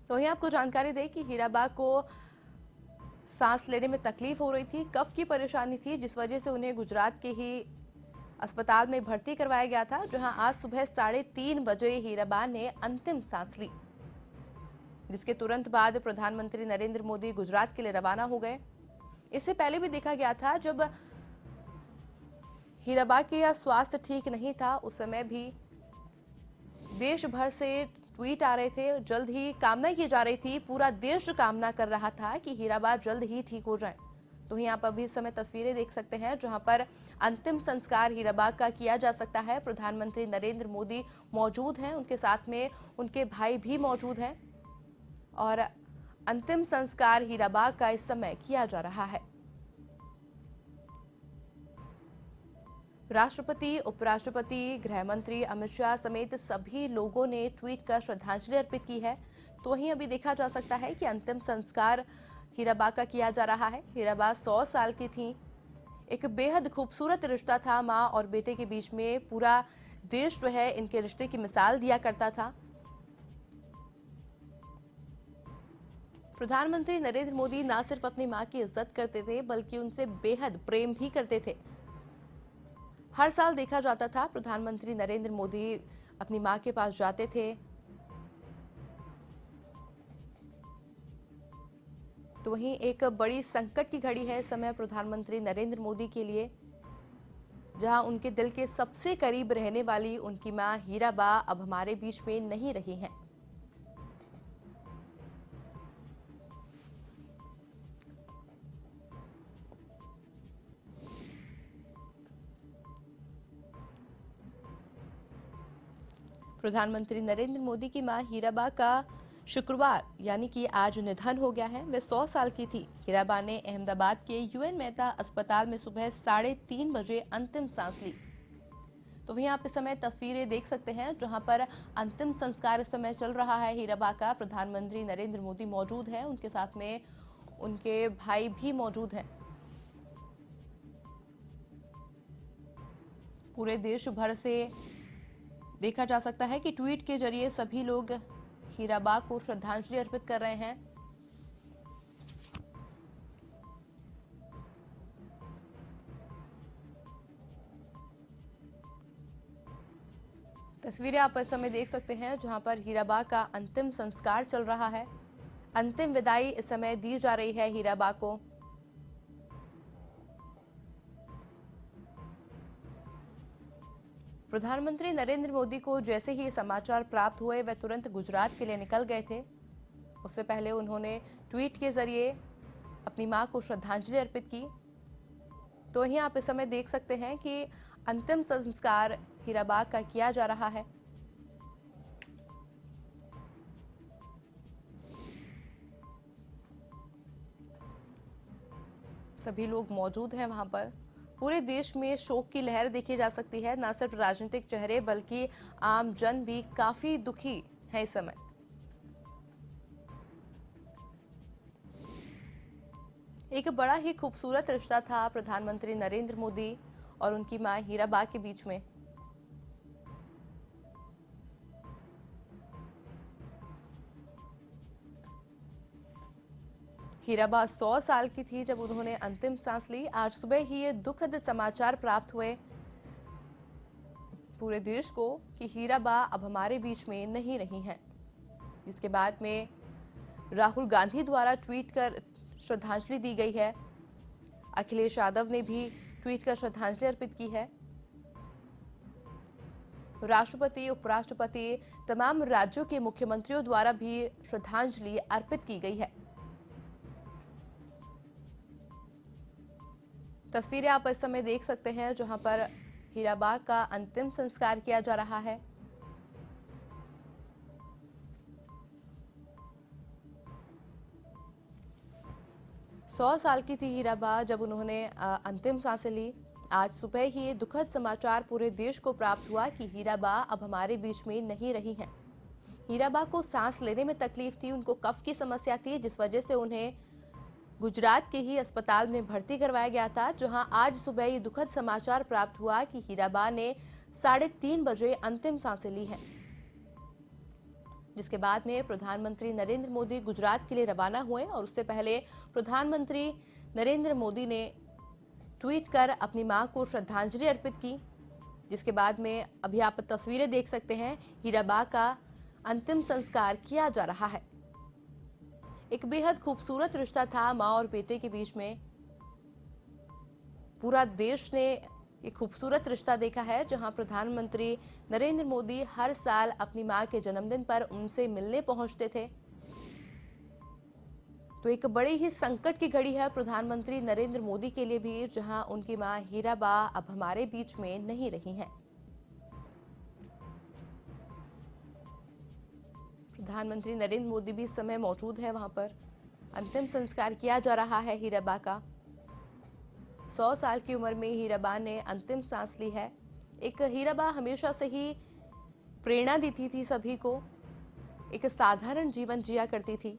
तो यही आपको जानकारी दें कि हीराबा को सांस लेने में तकलीफ हो रही थी, कफ की परेशानी थी, जिस वजह से उन्हें गुजरात के ही अस्पताल में भर्ती करवाया गया था, जहां आज सुबह 3:30 बजे हीराबा ने अंतिम सांस ली, जिसके तुरंत बाद प्रधानमंत्री नरेंद्र मोदी गुजरात के लिए रवाना हो गए। इससे पहले भी देखा गया था जब हीराबा का स्वास्थ्य ठीक नहीं था, उस समय भी देश भर से ट्वीट आ रहे थे, जल्द ही कामना की जा रही थी, पूरा देश कामना कर रहा था कि हीराबा जल्द ही ठीक हो जाएं। तो यहाँ पर अभी इस समय तस्वीरें देख सकते हैं जहां पर अंतिम संस्कार हीराबा का किया जा सकता है। प्रधानमंत्री नरेंद्र मोदी मौजूद हैं, उनके साथ में उनके भाई भी मौजूद हैं और अंतिम संस्कार हीराबा का इस समय किया जा रहा है। राष्ट्रपति, उपराष्ट्रपति, गृह मंत्री अमित शाह समेत सभी लोगों ने ट्वीट कर श्रद्धांजलि अर्पित की है। तो वहीं अभी देखा जा सकता है कि अंतिम संस्कार हीराबा का किया जा रहा है। हीराबा 100 साल की थी। एक बेहद खूबसूरत रिश्ता था मां और बेटे के बीच में। पूरा देश जो है इनके रिश्ते की मिसाल दिया करता था। प्रधानमंत्री नरेंद्र मोदी न सिर्फ अपनी मां की इज्जत करते थे बल्कि उनसे बेहद प्रेम भी करते थे। हर साल देखा जाता था प्रधानमंत्री नरेंद्र मोदी अपनी मां के पास जाते थे। तो वहीं एक बड़ी संकट की घड़ी है इस समय प्रधानमंत्री नरेंद्र मोदी के लिए, जहां उनके दिल के सबसे करीब रहने वाली उनकी मां हीराबा अब हमारे बीच में नहीं रही हैं। प्रधानमंत्री नरेंद्र मोदी की मां हीराबा का शुक्रवार यानी कि आज निधन हो गया है। वे 100 साल की थी। हीराबा ने अहमदाबाद के यूएन मेहता अस्पताल में सुबह 3:30 बजे अंतिम सांस ली। तो वहीं आप इस समय तस्वीरें देख सकते हैं जहां पर अंतिम संस्कार इस समय चल रहा है हीराबा का। प्रधानमंत्री नरेंद्र मोदी मौजूद हैं, उनके साथ में उनके भाई भी मौजूद हैं। पूरे देश भर से देखा जा सकता है कि ट्वीट के जरिए सभी लोग हीराबा को श्रद्धांजलि अर्पित कर रहे हैं। तस्वीरें आप इस समय देख सकते हैं जहां पर हीराबा का अंतिम संस्कार चल रहा है। अंतिम विदाई इस समय दी जा रही है हीराबा को। प्रधानमंत्री नरेंद्र मोदी को जैसे ही समाचार प्राप्त हुए वे तुरंत गुजरात के लिए निकल गए थे। उससे पहले उन्होंने ट्वीट के जरिए अपनी मां को श्रद्धांजलि अर्पित की। तो वहीं आप इस समय देख सकते हैं कि अंतिम संस्कार हीराबा का किया जा रहा है। सभी लोग मौजूद हैं वहां पर। पूरे देश में शोक की लहर देखी जा सकती है। न सिर्फ राजनीतिक चेहरे बल्कि आम जन भी काफी दुखी है इस समय। एक बड़ा ही खूबसूरत रिश्ता था प्रधानमंत्री नरेंद्र मोदी और उनकी मां हीराबा के बीच में। हीराबा 100 साल की थी जब उन्होंने अंतिम सांस ली। आज सुबह ही ये दुखद समाचार प्राप्त हुए पूरे देश को कि हीराबा अब हमारे बीच में नहीं रही हैं। जिसके बाद में राहुल गांधी द्वारा ट्वीट कर श्रद्धांजलि दी गई है। अखिलेश यादव ने भी ट्वीट कर श्रद्धांजलि अर्पित की है। राष्ट्रपति, उपराष्ट्रपति, तमाम राज्यों के मुख्यमंत्रियों द्वारा भी श्रद्धांजलि अर्पित की गई है। तस्वीरें आप इस समय देख सकते हैं जहां पर हीराबा का अंतिम संस्कार किया जा रहा है। सौ साल की थी हीराबा जब उन्होंने अंतिम सांसें ली। आज सुबह ही ये दुखद समाचार पूरे देश को प्राप्त हुआ कि हीराबा अब हमारे बीच में नहीं रही हैं। हीराबा को सांस लेने में तकलीफ थी, उनको कफ की समस्या थी, जिस वजह से उन्हें गुजरात के ही अस्पताल में भर्ती करवाया गया था, जहां आज सुबह ये दुखद समाचार प्राप्त हुआ कि हीराबा ने 3:30 बजे अंतिम सांसें ली हैं। जिसके बाद में प्रधानमंत्री नरेंद्र मोदी गुजरात के लिए रवाना हुए और उससे पहले प्रधानमंत्री नरेंद्र मोदी ने ट्वीट कर अपनी मां को श्रद्धांजलि अर्पित की। जिसके बाद में अभी आप तस्वीरें देख सकते हैं, हीराबा का अंतिम संस्कार किया जा रहा है। एक बेहद खूबसूरत रिश्ता था मां और बेटे के बीच में। पूरा देश ने एक खूबसूरत रिश्ता देखा है जहां प्रधानमंत्री नरेंद्र मोदी हर साल अपनी मां के जन्मदिन पर उनसे मिलने पहुंचते थे। तो एक बड़ी ही संकट की घड़ी है प्रधानमंत्री नरेंद्र मोदी के लिए भी, जहां उनकी मां हीराबा अब हमारे बीच में नहीं रही हैं। प्रधानमंत्री नरेंद्र मोदी भी इस समय मौजूद है वहां पर। अंतिम संस्कार किया जा रहा है हीराबा का। 100 साल की उम्र में हीराबा ने अंतिम सांस ली है। एक हीराबा हमेशा से ही प्रेरणा देती थी सभी को, एक साधारण जीवन जिया करती थी।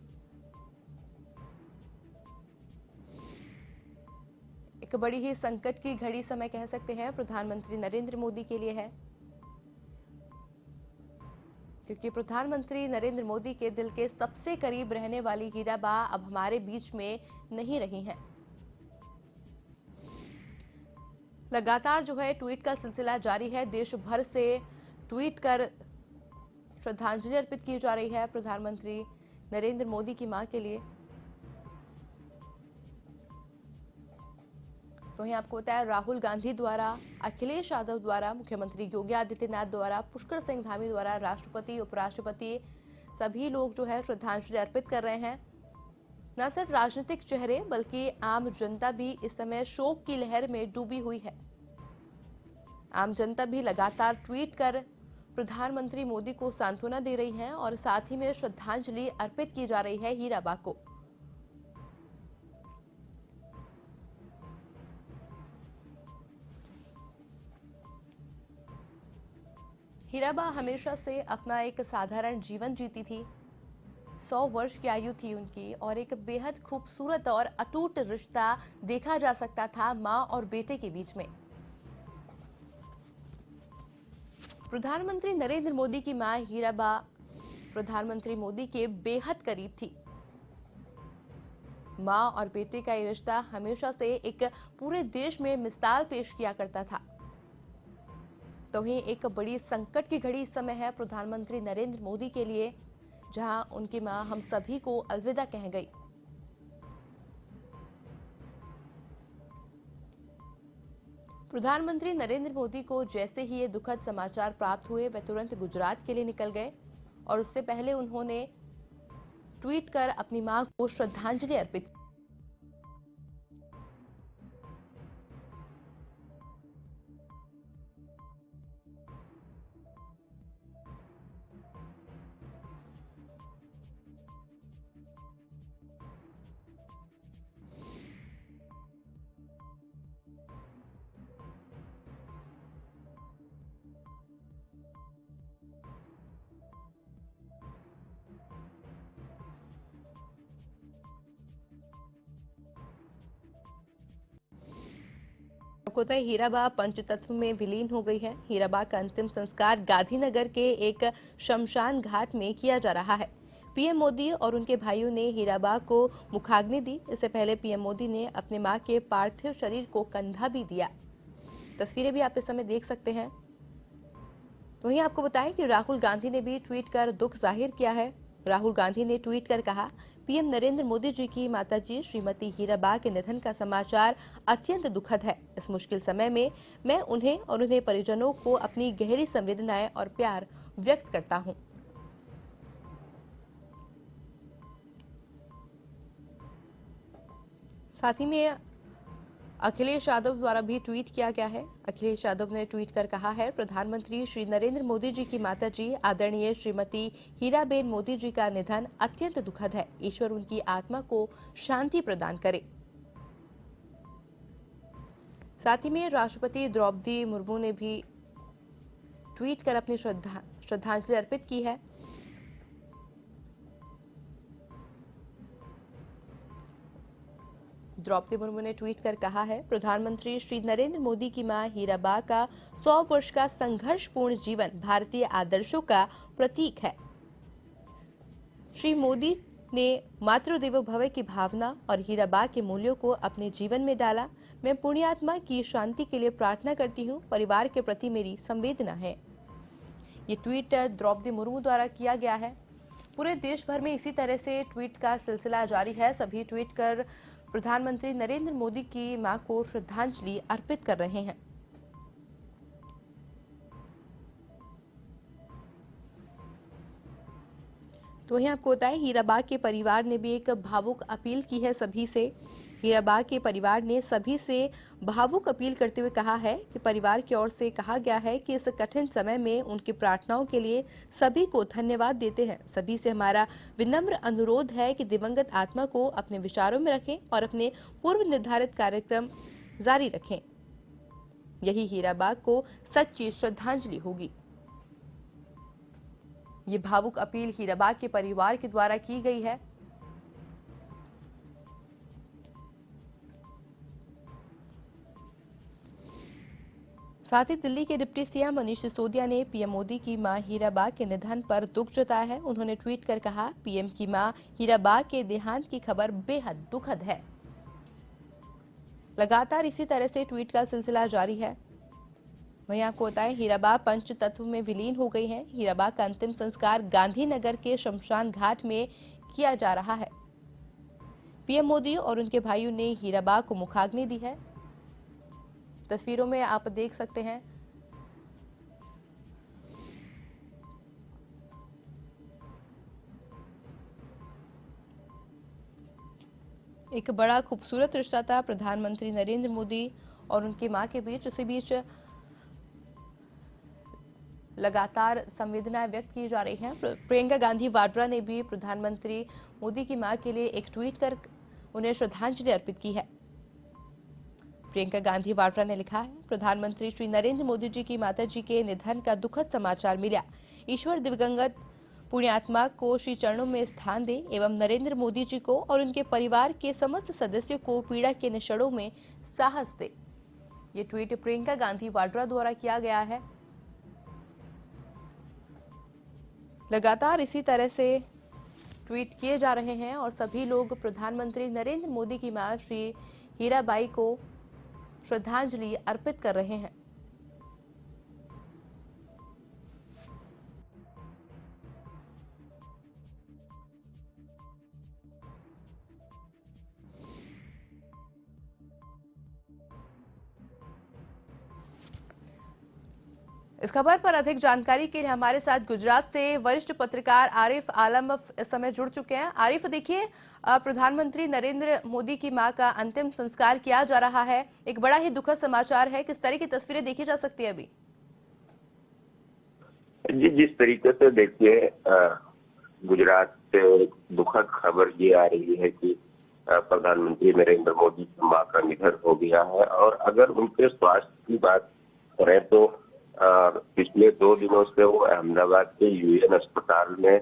एक बड़ी ही संकट की घड़ी समय कह सकते हैं प्रधानमंत्री नरेंद्र मोदी के लिए है, क्योंकि प्रधानमंत्री नरेंद्र मोदी के दिल के सबसे करीब रहने वाली हीराबा अब हमारे बीच में नहीं रही हैं। लगातार जो है ट्वीट का सिलसिला जारी है। देश भर से ट्वीट कर श्रद्धांजलि अर्पित की जा रही है प्रधानमंत्री नरेंद्र मोदी की मां के लिए। तो वहीं आपको बताया, राहुल गांधी द्वारा, अखिलेश यादव द्वारा, मुख्यमंत्री योगी आदित्यनाथ द्वारा, पुष्कर सिंह धामी द्वारा, राष्ट्रपति, उपराष्ट्रपति, सभी लोग जो है श्रद्धांजलि अर्पित कर रहे हैं। न सिर्फ राजनीतिक चेहरे बल्कि आम जनता भी इस समय शोक की लहर में डूबी हुई है। आम जनता भी लगातार ट्वीट कर प्रधानमंत्री मोदी को सांत्वना दे रही है और साथ ही में श्रद्धांजलि अर्पित की जा रही है हीराबा को। हीराबा हमेशा से अपना एक साधारण जीवन जीती थी। 100 वर्ष की आयु थी उनकी और एक बेहद खूबसूरत और अटूट रिश्ता देखा जा सकता था मां और बेटे के बीच में। प्रधानमंत्री नरेंद्र मोदी की मां हीराबा प्रधानमंत्री मोदी के बेहद करीब थी। मां और बेटे का ये रिश्ता हमेशा से एक पूरे देश में मिसाल पेश किया करता था। तो वहीं एक बड़ी संकट की घड़ी इस समय है प्रधानमंत्री नरेंद्र मोदी के लिए, जहां उनकी मां हम सभी को अलविदा कह गई। प्रधानमंत्री नरेंद्र मोदी को जैसे ही ये दुखद समाचार प्राप्त हुए, वे तुरंत गुजरात के लिए निकल गए और उससे पहले उन्होंने ट्वीट कर अपनी मां को श्रद्धांजलि अर्पित की। कोता हीराबा पंचतत्व में विलीन हो गई है। हीराबा का अंतिम संस्कार गांधीनगर के एक शमशान घाट में किया जा रहा है। पीएम मोदी और उनके भाइयों ने हीराबा को मुखाग्नि दी। इससे पहले पीएम मोदी ने अपने मां के पार्थिव शरीर को कंधा भी दिया। तस्वीरें भी आप इस समय देख सकते हैं। तो वहीं आपको बताएं कि राहुल गांधी ने भी ट्वीट कर दुख जाहिर किया है। राहुल गांधी ने ट्वीट कर कहा, पीएम नरेंद्र मोदी जी की माताजी श्रीमती हीराबा के निधन का समाचार अत्यंत दुखद है। इस मुश्किल समय में मैं उन्हें और उन्हें परिजनों को अपनी गहरी संवेदनाएं और प्यार व्यक्त करता हूं। साथ ही में अखिलेश यादव द्वारा भी ट्वीट किया गया है। अखिलेश यादव ने ट्वीट कर कहा है, प्रधानमंत्री श्री नरेंद्र मोदी जी की माताजी आदरणीय श्रीमती हीराबेन मोदी जी का निधन अत्यंत दुखद है। ईश्वर उनकी आत्मा को शांति प्रदान करे। साथ ही में राष्ट्रपति द्रौपदी मुर्मू ने भी ट्वीट कर अपनी श्रद्धांजलि अर्पित की है। द्रौपदी मुर्मू ने ट्वीट कर कहा है, प्रधानमंत्री श्री नरेंद्र मोदी की मां हीराबा का 100 वर्ष का संघर्षपूर्ण जीवन भारतीय आदर्शों का प्रतीक है। श्री मोदी ने मातृदेवो भव की भावना और हीराबा के मूल्यों को अपने जीवन में डाला। मैं पुण्यात्मा की शांति के लिए प्रार्थना करती हूँ। परिवार के प्रति मेरी संवेदना है। ये ट्वीट द्रौपदी मुर्मू द्वारा किया गया है। पूरे देश भर में इसी तरह से ट्वीट का सिलसिला जारी है। सभी ट्वीट कर प्रधानमंत्री नरेंद्र मोदी की मां को श्रद्धांजलि अर्पित कर रहे हैं। तो वहीं आपको बताएं, हीराबा के परिवार ने भी एक भावुक अपील की है सभी से। हीराबा के परिवार ने सभी से भावुक अपील करते हुए कहा है कि परिवार की ओर से कहा गया है कि इस कठिन समय में उनकी प्रार्थनाओं के लिए सभी को धन्यवाद देते हैं। सभी से हमारा विनम्र अनुरोध है कि दिवंगत आत्मा को अपने विचारों में रखें और अपने पूर्व निर्धारित कार्यक्रम जारी रखें। यही हीराबा को सच्ची श्रद्धांजलि होगी। ये भावुक अपील हीराबा के परिवार के द्वारा की गई है। साथ ही दिल्ली के डिप्टी सीएम मनीष सिसोदिया ने पीएम मोदी की मां हीराबा के निधन पर दुख जताया है। उन्होंने ट्वीट कर कहा, पीएम की मां हीराबा के देहांत की खबर बेहद दुखद है। लगातार इसी तरह से ट्वीट का सिलसिला जारी है। वहीं आपको बताएं, हीराबा पंच तत्व में विलीन हो गई हैं। हीराबा का अंतिम संस्कार गांधीनगर के शमशान घाट में किया जा रहा है। पीएम मोदी और उनके भाइयों ने हीराबा को मुखाग्नि दी है। तस्वीरों में आप देख सकते हैं। एक बड़ा खूबसूरत रिश्ता था प्रधानमंत्री नरेंद्र मोदी और उनकी मां के बीच। इसी बीच लगातार संवेदनाएं व्यक्त की जा रही हैं। प्रियंका गांधी वाड्रा ने भी प्रधानमंत्री मोदी की मां के लिए एक ट्वीट कर उन्हें श्रद्धांजलि अर्पित की है। प्रियंका गांधी वाड्रा ने लिखा है, प्रधानमंत्री श्री नरेंद्र मोदी जी की माताजी के निधन का दुखद समाचार मिला। ईश्वर दिवंगत पुण्यात्मा को श्री चरणों में स्थान दे एवं नरेंद्र मोदी जी को और उनके परिवार के समस्त सदस्यों को पीड़ा के निषादों में साहस दे। ये ट्वीट प्रियंका गांधी वाड्रा द्वारा किया गया है। लगातार इसी तरह से ट्वीट किए जा रहे हैं और सभी लोग प्रधानमंत्री नरेंद्र मोदी की मां श्री हीराबाई को श्रद्धांजलि अर्पित कर रहे हैं। इस खबर पर अधिक जानकारी के लिए हमारे साथ गुजरात से वरिष्ठ पत्रकार आरिफ आलम इस समय जुड़ चुके हैं। आरिफ, देखिए, प्रधानमंत्री नरेंद्र मोदी की मां का अंतिम संस्कार किया जा रहा है। एक बड़ा ही दुखद समाचार है। किस तरह की तस्वीरें देखी जा सकती है अभी? जी, जिस तरीके से देखिए गुजरात से दुखद खबर ये आ रही है कि प्रधानमंत्री नरेंद्र मोदी की मां का निधन हो गया है। और अगर उनके स्वास्थ्य की बात करें तो पिछले 2 दिनों से वो अहमदाबाद के यूएन अस्पताल में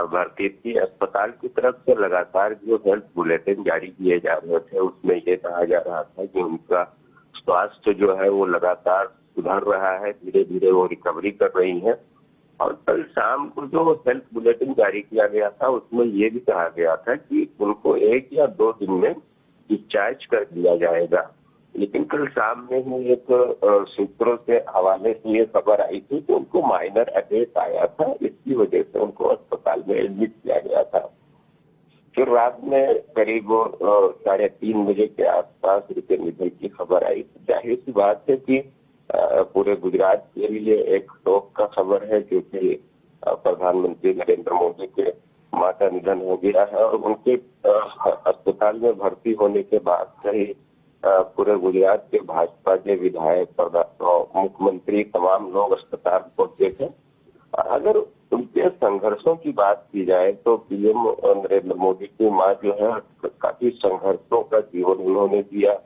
भर्ती थी। अस्पताल की तरफ से लगातार जो हेल्थ बुलेटिन जारी किए जा रहे थे उसमें ये कहा जा रहा था कि उनका स्वास्थ्य जो है वो लगातार सुधर रहा है, धीरे धीरे वो रिकवरी कर रही है। और कल शाम को जो हेल्थ बुलेटिन जारी किया गया था उसमें ये भी कहा गया था कि उनको 1 या 2 दिन में डिस्चार्ज कर दिया जाएगा। लेकिन कल शाम में ही एक सूत्रों से हवाले से ये खबर आई थी कि उनको माइनर अटैक आया था, इसकी वजह से उनको अस्पताल में एडमिट किया गया था। फिर रात में करीब 3:30 बजे के आसपास उनके निधन की खबर आई। जाहिर सी बात है कि पूरे गुजरात के लिए एक शोक का खबर है, क्योंकि प्रधानमंत्री नरेंद्र मोदी के मां का निधन हो गया है। और उनके अस्पताल में भर्ती होने के बाद से ही पूरे गुजरात के भाजपा के विधायक, मुख्यमंत्री, तमाम लोग अस्पताल पहुंचे थे। अगर उनके संघर्षों की बात की जाए तो पीएम नरेंद्र मोदी की मां जो है काफी संघर्षों का जीवन उन्होंने दिया।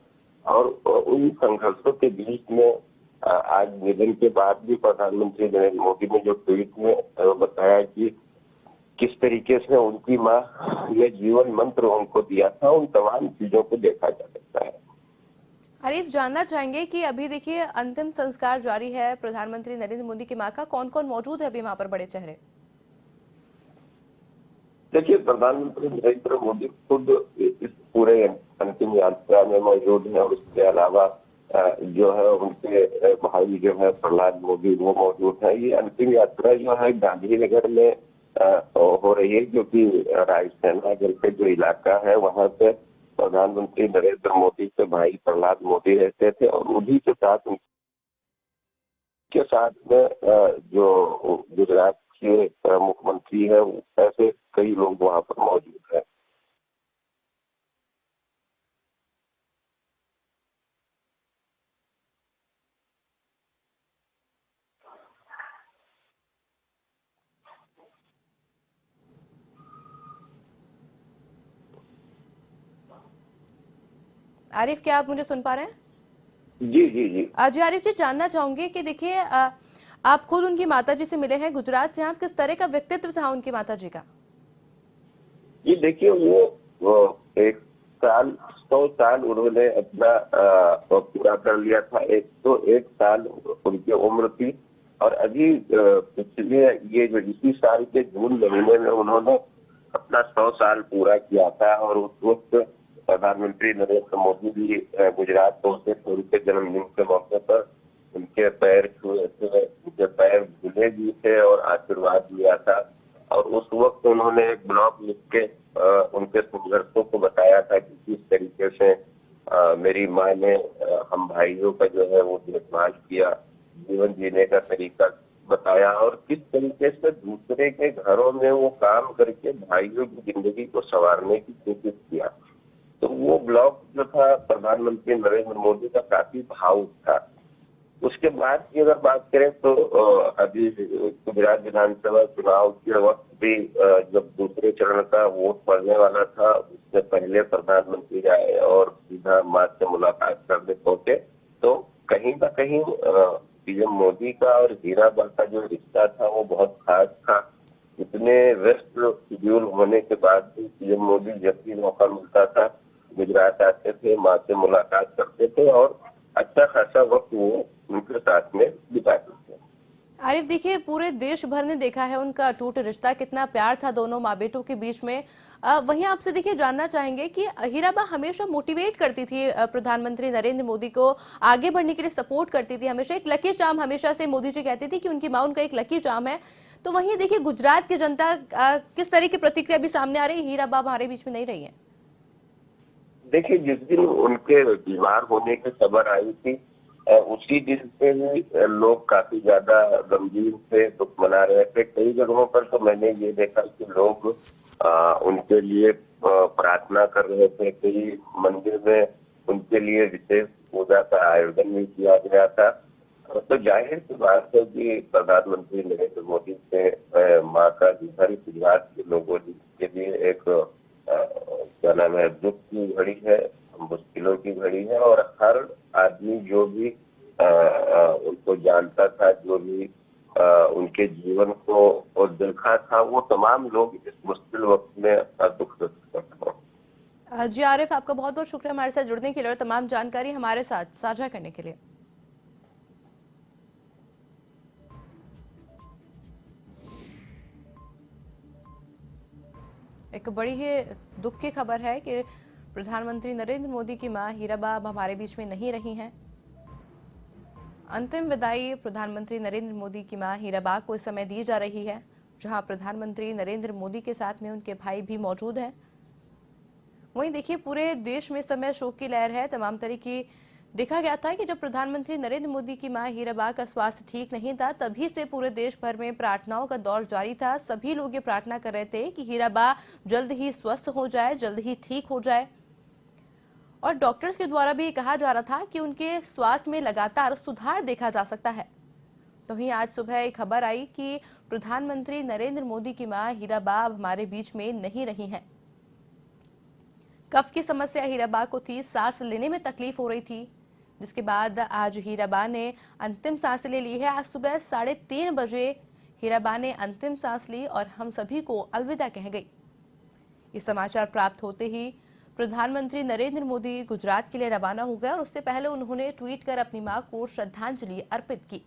और उन संघर्षों के बीच में आज निधन के बाद भी प्रधानमंत्री नरेंद्र मोदी ने जो ट्वीट में बताया कि किस तरीके से उनकी मां ने जीवन मंत्र उनको दिया था, उन तमाम चीजों को देखा जा सकता है। आरिफ, जानना चाहेंगे कि अभी देखिए अंतिम संस्कार जारी है प्रधानमंत्री नरेंद्र मोदी की मां का, कौन कौन मौजूद है अभी वहां पर बड़े चेहरे? देखिए, प्रधानमंत्री नरेंद्र मोदी खुद इस पूरे अंतिम यात्रा में मौजूद है। और उसके अलावा जो है उनके भाई जो है प्रहलाद मोदी, वो मौजूद है। ये अंतिम यात्रा जो है गांधीनगर में हो रही है, जो कि राजसेना के जो इलाका है वहां पे प्रधानमंत्री नरेंद्र मोदी के भाई प्रहलाद मोदी रहते थे। और उन्हीं के साथ में जो गुजरात के मुख्यमंत्री है, ऐसे कई लोग वहां पर मौजूद हैं। आरिफ, क्या आप मुझे सुन पा रहे हैं? जी जी जी जी आरिफ जी, जानना चाहूंगी कि देखिए आप खुद उनकी माताजी से मिले हैं गुजरात से, आप किस तरह का व्यक्तित्व था उनकी माताजी का? ये देखिए, वो 100 साल उन्होंने अपना पूरा कर लिया था। 101 साल उनकी उम्र थी। और अभी पिछले ये जो इसी साल के जून महीने में उन्होंने अपना 100 साल पूरा किया था। और उस वक्त प्रधानमंत्री नरेंद्र मोदी भी गुजरात पहुंचे थे उनके जन्मदिन के मौके पर। उनके पैर छुए थे, उनके पैर धुले भी थे और आशीर्वाद लिया था। और उस वक्त उन्होंने एक ब्लॉग लिख के उनके संघर्षों को बताया था कि किस तरीके से मेरी माँ ने हम भाइयों का जो है वो देखभाल किया, जीवन जीने का तरीका बताया, और किस तरीके से दूसरे के घरों में वो काम करके भाइयों की जिंदगी को संवारने की कोशिश किया। तो वो ब्लॉग जो था प्रधानमंत्री नरेंद्र मोदी का काफी भावुक था। उसके बाद की अगर बात करें तो अभी गुजरात विधानसभा चुनाव के वक्त भी जब दूसरे चरण का वोट पड़ने वाला था, उससे पहले प्रधानमंत्री आए और सीधा मां से मुलाकात करने पहुंचे। तो कहीं ना कहीं पीएम मोदी का और हीराबा का जो रिश्ता था वो बहुत खास था। इतने व्यस्त शेड्यूल होने के बाद भी पीएम मोदी जब भी मौका मिलता था गुजरात आते थे, मां से मुलाकात करते थे और अच्छा खासा वक्त वो उनके साथ में बिताते थे। आरिफ, देखिए पूरे देश भर ने देखा है उनका अटूट रिश्ता, कितना प्यार था दोनों माँ बेटों के बीच में। वहीं आपसे देखिए जानना चाहेंगे कि हीराबा हमेशा मोटिवेट करती थी प्रधानमंत्री नरेंद्र मोदी को, आगे बढ़ने के लिए सपोर्ट करती थी, हमेशा एक लकी चार्म हमेशा से मोदी जी कहती थी कि उनकी माँ उनका एक लकी चार्म है। तो वहीं देखिए गुजरात की जनता किस तरह की प्रतिक्रिया भी सामने आ रही है, हीराबा हमारे बीच में नहीं रही है? देखिए, जिस दिन उनके बीमार होने की खबर आई थी उसी दिन से ही लोग काफी ज्यादा गंभीर से दुख मना रहे थे। कई जगहों पर तो मैंने ये देखा कि लोग उनके लिए प्रार्थना कर रहे थे। कई मंदिर में उनके लिए विशेष पूजा का आयोजन भी किया गया था। तो जाहिर सी बात है कि प्रधानमंत्री नरेंद्र मोदी से माँ का निधन गुजरात के लोगों के लिए एक क्या नाम है, दुख की घड़ी है, मुश्किलों की घड़ी है। और हर आदमी जो भी उनको जानता था, जो भी उनके जीवन को और देखा था, वो तमाम लोग इस मुश्किल वक्त में अपना दुख व्यक्त कर रहे हैं। जी आरिफ, आपका बहुत बहुत शुक्रिया हमारे साथ जुड़ने के लिए और तमाम जानकारी हमारे साथ साझा करने के लिए। एक बड़ी ही दुख की खबर है कि प्रधानमंत्री नरेंद्र मोदी की मां हीराबा अब हमारे बीच में नहीं रही हैं। अंतिम विदाई प्रधानमंत्री नरेंद्र मोदी की मां हीराबा को इस समय दी जा रही है, जहां प्रधानमंत्री नरेंद्र मोदी के साथ में उनके भाई भी मौजूद हैं। वहीं देखिए, पूरे देश में इस समय शोक की लहर है। तमाम तरह की देखा गया था कि जब प्रधानमंत्री नरेंद्र मोदी की मां हीराबा का स्वास्थ्य ठीक नहीं था, तभी से पूरे देश भर में प्रार्थनाओं का दौर जारी था। सभी लोग ये प्रार्थना कर रहे थे कि हीराबा जल्द ही स्वस्थ हो जाए, जल्द ही ठीक हो जाए। और डॉक्टर्स के द्वारा भी कहा जा रहा था कि उनके स्वास्थ्य में लगातार सुधार देखा जा सकता है। तो वहीं आज सुबह एक खबर आई कि प्रधानमंत्री नरेंद्र मोदी की मां हीराबा अब हमारे बीच में नहीं रही हैं। कफ की समस्या हीराबा को थी, सांस लेने में तकलीफ हो रही थी, जिसके बाद आज हीराबा ने अंतिम सांस ले ली है। आज सुबह 3:30 बजे हीराबा ने अंतिम सांस ली और हम सभी को अलविदा कह गई। ये समाचार प्राप्त होते ही प्रधानमंत्री नरेंद्र मोदी गुजरात के लिए रवाना हो गए और उससे पहले उन्होंने ट्वीट कर अपनी मां को श्रद्धांजलि अर्पित की।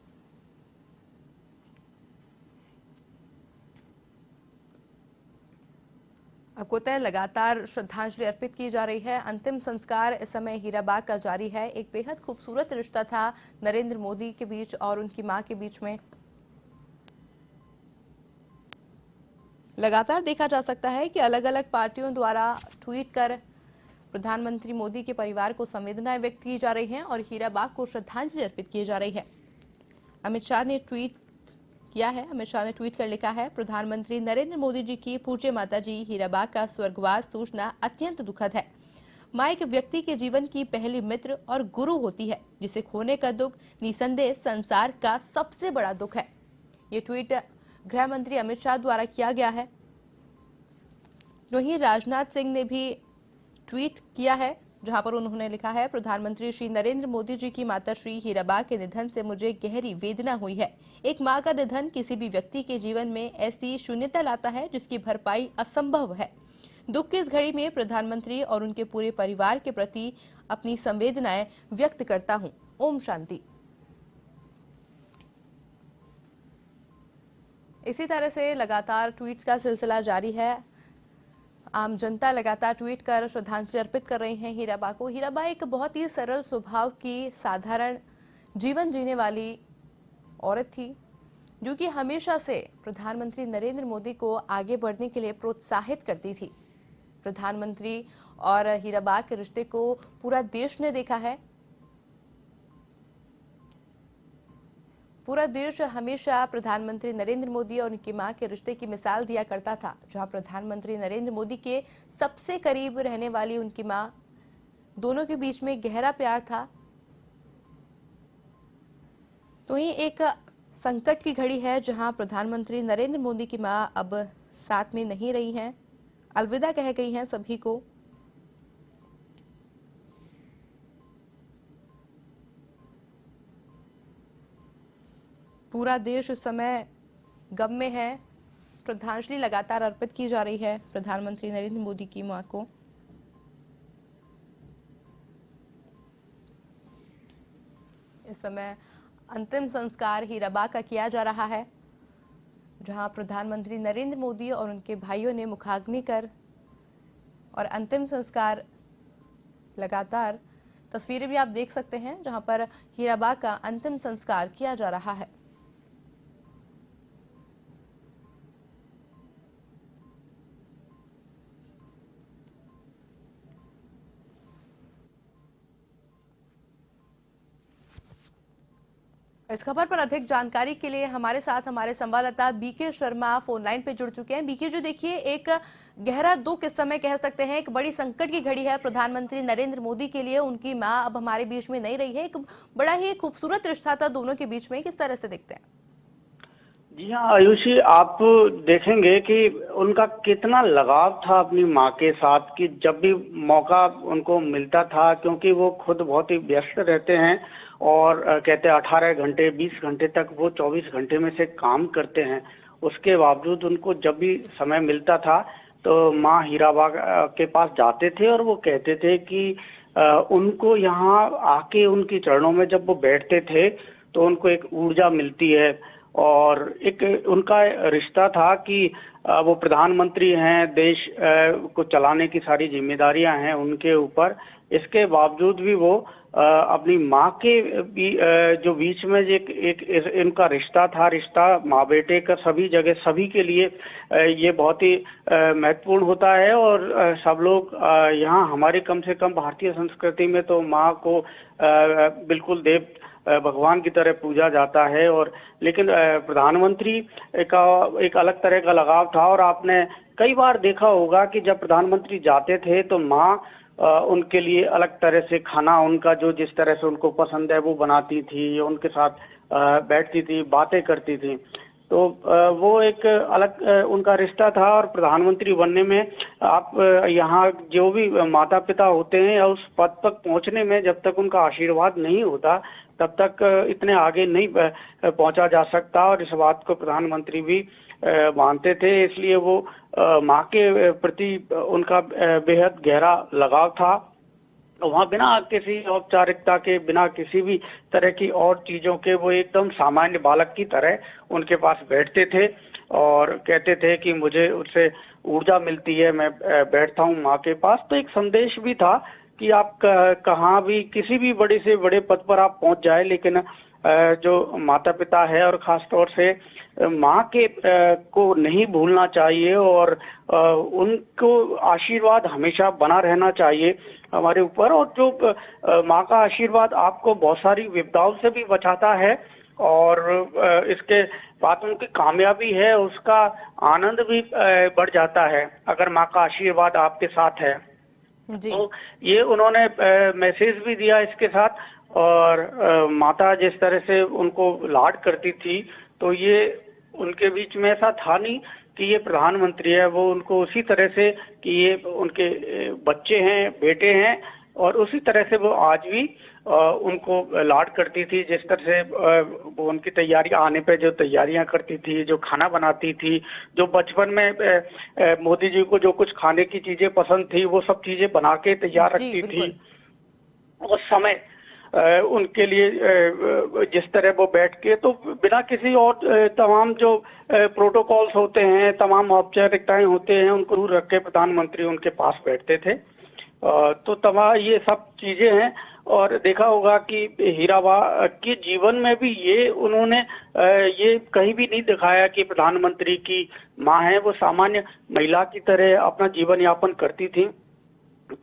आपको तय लगातार श्रद्धांजलि अर्पित की जा रही है। अंतिम संस्कार इस समय हीराबा का जारी है। एक बेहद खूबसूरत रिश्ता था नरेंद्र मोदी के बीच और उनकी मां के बीच में। लगातार देखा जा सकता है कि अलग अलग पार्टियों द्वारा ट्वीट कर प्रधानमंत्री मोदी के परिवार को संवेदनाएं व्यक्त की जा रही हैं और हीराबा को श्रद्धांजलि अर्पित की जा रही है। अमित शाह ने ट्वीट किया है। अमित शाह ने ट्वीट कर लिखा है, प्रधानमंत्री नरेंद्र मोदी जी की पूज्य माताजी हीराबा का स्वर्गवास सूचना अत्यंत दुखद है। मां एक व्यक्ति के जीवन की पहली मित्र और गुरु होती है, जिसे खोने का दुख निसंदेह संसार का सबसे बड़ा दुख है। ये ट्वीट गृह मंत्री अमित शाह द्वारा किया गया है। वहीं राजनाथ सिंह ने भी ट्वीट किया है, जहां पर उन्होंने लिखा है, प्रधानमंत्री श्री नरेंद्र मोदी जी की माता श्री हीराबा के निधन से मुझे गहरी वेदना हुई है। एक मां का निधन किसी भी व्यक्ति के जीवन में ऐसी शून्यता लाता है जिसकी भरपाई असंभव है। दुख की इस घड़ी में प्रधानमंत्री और उनके पूरे परिवार के प्रति अपनी संवेदनाएं व्यक्त करता हूं। ओम शांति। इसी तरह से लगातार ट्वीट्स का सिलसिला जारी है। आम जनता लगातार ट्वीट कर श्रद्धांजलि अर्पित कर रही हैं हीराबा को। हीराबा एक बहुत ही सरल स्वभाव की, साधारण जीवन जीने वाली औरत थी, जो कि हमेशा से प्रधानमंत्री नरेंद्र मोदी को आगे बढ़ने के लिए प्रोत्साहित करती थी। प्रधानमंत्री और हीराबा के रिश्ते को पूरा देश ने देखा है। पूरा देश हमेशा प्रधानमंत्री नरेंद्र मोदी और उनकी मां के रिश्ते की मिसाल दिया करता था, जहां प्रधानमंत्री नरेंद्र मोदी के सबसे करीब रहने वाली उनकी मां, दोनों के बीच में गहरा प्यार था। तो ही एक संकट की घड़ी है, जहां प्रधानमंत्री नरेंद्र मोदी की मां अब साथ में नहीं रही हैं, अलविदा कह गई हैं सभी को। पूरा देश इस समय गम में है। श्रद्धांजलि लगातार अर्पित की जा रही है प्रधानमंत्री नरेंद्र मोदी की मां को। इस समय अंतिम संस्कार हीराबा का किया जा रहा है, जहां प्रधानमंत्री नरेंद्र मोदी और उनके भाइयों ने मुखाग्नि कर और अंतिम संस्कार लगातार तस्वीरें भी आप देख सकते हैं, जहां पर हीराबा का अंतिम संस्कार किया जा रहा है। इस खबर पर अधिक जानकारी के लिए हमारे साथ हमारे संवाददाता बीके शर्मा फोन लाइन पे जुड़ चुके हैं। बीके जी, देखिए, एक गहरा दुख इस समय कह सकते हैं, एक बड़ी संकट की घड़ी है प्रधानमंत्री नरेंद्र मोदी के लिए। उनकी मां अब हमारे बीच में नहीं रही है। एक बड़ा ही खूबसूरत रिश्ता था दोनों के बीच में, किस तरह से देखते हैं? जी हाँ आयुषी, आप देखेंगे कि उनका कितना लगाव था अपनी माँ के साथ, कि जब भी मौका उनको मिलता था, क्योंकि वो खुद बहुत ही व्यस्त रहते हैं और कहते हैं 18 घंटे 20 घंटे तक वो 24 घंटे में से काम करते हैं। उसके बावजूद उनको जब भी समय मिलता था तो माँ हीराबा के पास जाते थे और वो कहते थे कि उनको यहाँ आके उनके चरणों में जब वो बैठते थे तो उनको एक ऊर्जा मिलती है। और एक उनका रिश्ता था कि वो प्रधानमंत्री हैं, देश को चलाने की सारी जिम्मेदारियां हैं उनके ऊपर। इसके बावजूद भी वो अपनी माँ के जो बीच में एक इनका रिश्ता था, रिश्ता माँ बेटे का सभी जगह सभी के लिए ये बहुत ही महत्वपूर्ण होता है। और सब लोग यहाँ हमारे कम से कम भारतीय संस्कृति में तो माँ को बिल्कुल देव भगवान की तरह पूजा जाता है। और लेकिन प्रधानमंत्री का एक अलग तरह का लगाव था। और आपने कई बार देखा होगा कि जब प्रधानमंत्री जाते थे तो माँ उनके लिए अलग तरह से खाना, उनका जो जिस तरह से उनको पसंद है वो बनाती थी, उनके साथ बैठती थी, बातें करती थी। तो वो एक अलग उनका रिश्ता था। और प्रधानमंत्री बनने में आप यहाँ जो भी माता पिता होते हैं या उस पद तक पहुँचने में जब तक उनका आशीर्वाद नहीं होता तब तक इतने आगे नहीं पहुंचा जा सकता। और इस बात को प्रधानमंत्री भी मानते थे, इसलिए वो माँ के प्रति उनका बेहद गहरा लगाव था। वहाँ बिना किसी औपचारिकता के, बिना किसी भी तरह की और चीजों के, वो एकदम सामान्य बालक की तरह उनके पास बैठते थे और कहते थे कि मुझे उससे ऊर्जा मिलती है, मैं बैठता हूँ माँ के पास। तो एक संदेश भी था कि आप कहाँ भी किसी भी बड़े से बड़े पद पर आप पहुंच जाए, लेकिन जो माता पिता है और खास तौर से माँ के को नहीं भूलना चाहिए और उनको आशीर्वाद हमेशा बना रहना चाहिए हमारे ऊपर। और जो माँ का आशीर्वाद आपको बहुत सारी विपदाओं से भी बचाता है और इसके बाद उनकी कामयाबी है उसका आनंद भी बढ़ जाता है अगर माँ का आशीर्वाद आपके साथ है। तो ये उन्होंने मैसेज भी दिया इसके साथ। और माता जिस तरह से उनको लाड करती थी, तो ये उनके बीच में ऐसा था नहीं कि ये प्रधानमंत्री है, वो उनको उसी तरह से कि ये उनके बच्चे हैं, बेटे हैं, और उसी तरह से वो आज भी उनको लाड करती थी। जिस तरह से वो उनकी तैयारी आने पे जो तैयारियां करती थी, जो खाना बनाती थी, जो बचपन में मोदी जी को जो कुछ खाने की चीजें पसंद थी वो सब चीजें बना के तैयार रखती थी। और समय उनके लिए जिस तरह वो बैठ के, तो बिना किसी और तमाम जो प्रोटोकॉल्स होते हैं, तमाम औपचारिकताएं होते हैं, उनको दूर रख के प्रधानमंत्री उनके पास बैठते थे। तो तमाम ये सब चीजें हैं। और देखा होगा कि हीराबा के जीवन में भी ये उन्होंने ये कहीं भी नहीं दिखाया कि प्रधानमंत्री की माँ है, वो सामान्य महिला की तरह अपना जीवन यापन करती थी।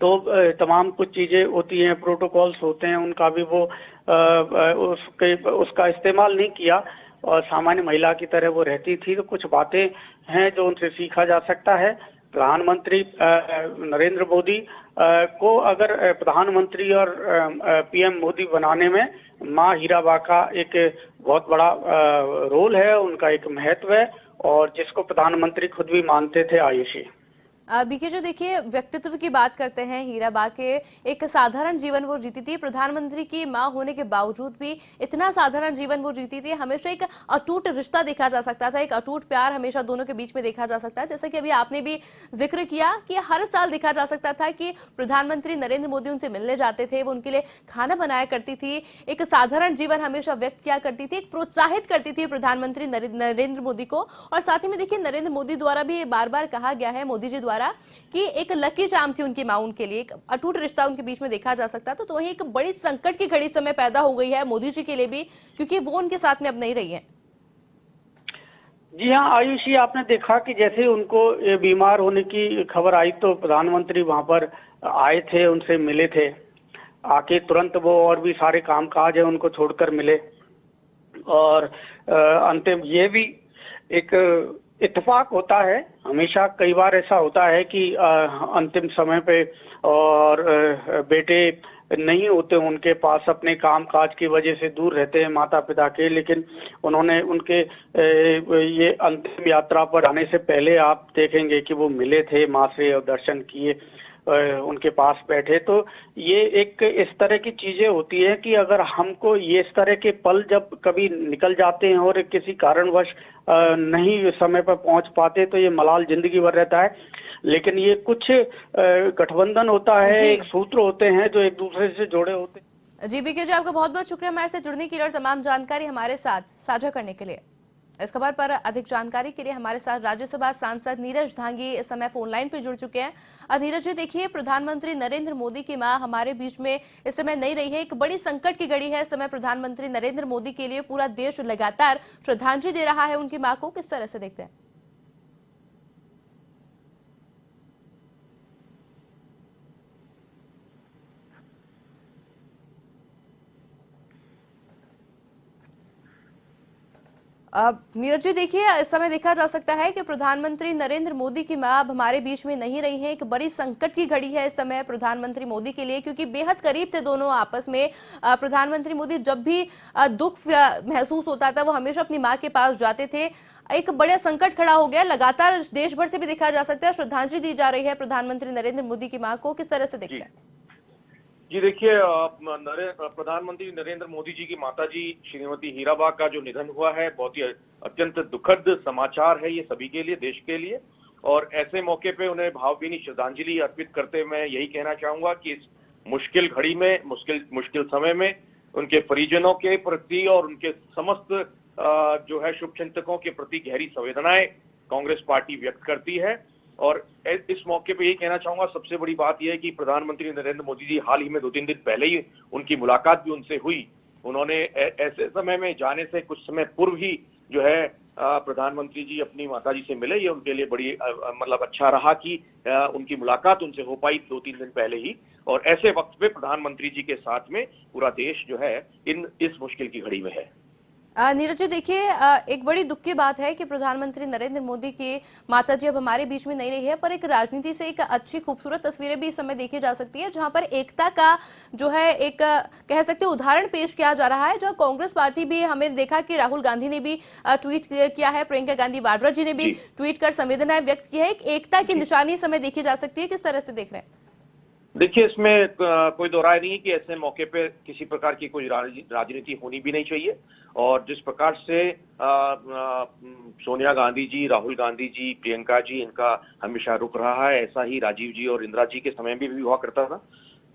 तो तमाम कुछ चीजें होती हैं, प्रोटोकॉल्स होते हैं, उनका भी वो उसका इस्तेमाल नहीं किया और सामान्य महिला की तरह वो रहती थी। तो कुछ बातें हैं जो उनसे सीखा जा सकता है। प्रधानमंत्री नरेंद्र मोदी को अगर प्रधानमंत्री और पीएम मोदी बनाने में माँ हीराबा का एक बहुत बड़ा रोल है, उनका एक महत्व है, और जिसको प्रधानमंत्री खुद भी मानते थे। आयुषी, बीके जो देखिए, व्यक्तित्व की बात करते हैं, हीराबा के एक साधारण जीवन वो जीती थी। प्रधानमंत्री की मां होने के बावजूद भी इतना साधारण जीवन वो जीती थी। हमेशा एक अटूट रिश्ता देखा जा सकता था, एक अटूट प्यार हमेशा दोनों के बीच में देखा जा सकता है। जैसे कि अभी आपने भी जिक्र किया कि हर साल देखा जा सकता था कि प्रधानमंत्री नरेंद्र मोदी उनसे मिलने जाते थे, वो उनके लिए खाना बनाया करती थी, एक साधारण जीवन हमेशा व्यक्त किया करती थी, एक प्रोत्साहित करती थी प्रधानमंत्री नरेंद्र मोदी को। और साथ ही में देखिए, नरेंद्र मोदी द्वारा भी बार बार कहा गया है, मोदी जी द्वारा, कि एक लकी चार्म थी उनकी मां उनके लिए, एक अटूट रिश्ता उनके बीच में देखा जा सकता था। तो वही एक बड़ी संकट की घड़ी समय पैदा हो गई है मोदी जी के लिए भी, क्योंकि वो उनके साथ में अब नहीं रही है। जी हाँ आयुषी, आपने देखा कि जैसे उनको बीमार होने की खबर आई तो प्रधानमंत्री वहां पर आए थे, उनसे मिले थे, आके तुरंत वो और भी सारे कामकाज है उनको छोड़कर मिले। और अंतिम ये भी एक इत्तेफाक होता है, हमेशा कई बार ऐसा होता है कि अंतिम समय पे और बेटे नहीं होते उनके पास, अपने काम काज की वजह से दूर रहते हैं माता पिता के, लेकिन उन्होंने उनके ये अंतिम यात्रा पर आने से पहले आप देखेंगे कि वो मिले थे माँ से और दर्शन किए, उनके पास बैठे। तो ये एक इस तरह की चीजें होती है कि अगर हमको ये इस तरह के पल जब कभी निकल जाते हैं और किसी कारणवश नहीं समय पर पहुंच पाते तो ये मलाल जिंदगी भर रहता है। लेकिन ये कुछ गठबंधन होता है, एक सूत्र होते हैं जो एक दूसरे से जुड़े होते हैं। जी बीके जी, आपका बहुत बहुत शुक्रिया हमारे से जुड़ने के लिए और तमाम जानकारी हमारे साथ साझा करने के लिए। इस खबर पर अधिक जानकारी के लिए हमारे साथ राज्यसभा सांसद नीरज धांगी इस समय फोन लाइन पर जुड़ चुके हैं। नीरज जी, देखिए, प्रधानमंत्री नरेंद्र मोदी की मां हमारे बीच में इस समय नहीं रही है, एक बड़ी संकट की घड़ी है इस समय प्रधानमंत्री नरेंद्र मोदी के लिए। पूरा देश लगातार श्रद्धांजलि दे रहा है उनकी मां को, किस तरह से देखते हैं? नीरज जी, देखिए, इस समय देखा जा सकता है कि प्रधानमंत्री नरेंद्र मोदी की मां अब हमारे बीच में नहीं रही है। एक बड़ी संकट की घड़ी है इस समय प्रधानमंत्री मोदी के लिए, क्योंकि बेहद करीब थे दोनों आपस में। प्रधानमंत्री मोदी जब भी दुख महसूस होता था वो हमेशा अपनी मां के पास जाते थे। एक बड़ा संकट खड़ा हो गया, लगातार देश भर से भी देखा जा सकता है श्रद्धांजलि दी जा रही है प्रधानमंत्री नरेंद्र मोदी की मां को, किस तरह से देखते हैं? जी देखिए, प्रधानमंत्री नरेंद्र मोदी जी की माताजी श्रीमती हीराबा का जो निधन हुआ है, बहुत ही अत्यंत दुखद समाचार है ये सभी के लिए, देश के लिए। और ऐसे मौके पे उन्हें भावभीनी श्रद्धांजलि अर्पित करते मैं यही कहना चाहूंगा कि इस मुश्किल घड़ी में, मुश्किल समय में उनके परिजनों के प्रति और उनके समस्त जो है शुभचिंतकों के प्रति गहरी संवेदनाएं कांग्रेस पार्टी व्यक्त करती है। और इस मौके पे यही कहना चाहूंगा, सबसे बड़ी बात यह है कि प्रधानमंत्री नरेंद्र मोदी जी हाल ही में 2-3 दिन पहले ही उनकी मुलाकात भी उनसे हुई। उन्होंने ऐसे समय में जाने से कुछ समय पूर्व ही जो है प्रधानमंत्री जी अपनी माताजी से मिले। ये उनके लिए बड़ी मतलब अच्छा रहा कि उनकी मुलाकात उनसे हो पाई 2-3 दिन पहले ही। और ऐसे वक्त पे प्रधानमंत्री जी के साथ में पूरा देश जो है इस मुश्किल की घड़ी में है। नीरज जी, देखिए, एक बड़ी दुख की बात है कि प्रधानमंत्री नरेंद्र मोदी की माताजी अब हमारे बीच में नहीं रही है, पर एक राजनीति से एक अच्छी खूबसूरत तस्वीरें भी इस समय देखी जा सकती है, जहां पर एकता का जो है एक कह सकते हैं उदाहरण पेश किया जा रहा है। जहां कांग्रेस पार्टी भी, हमें देखा कि राहुल गांधी ने भी ट्वीट किया है, प्रियंका गांधी वाड्रा जी ने भी ट्वीट कर संवेदनाएं व्यक्त की है। एक एकता की निशानी इस समय देखी जा सकती है, किस तरह से देख रहे हैं? देखिए, इसमें कोई दो राय नहीं है कि ऐसे मौके पे किसी प्रकार की कोई राजनीति होनी भी नहीं चाहिए। और जिस प्रकार से सोनिया गांधी जी, राहुल गांधी जी, प्रियंका जी, इनका हमेशा रुख रहा है, ऐसा ही राजीव जी और इंदिरा जी के समय में भी हुआ करता था।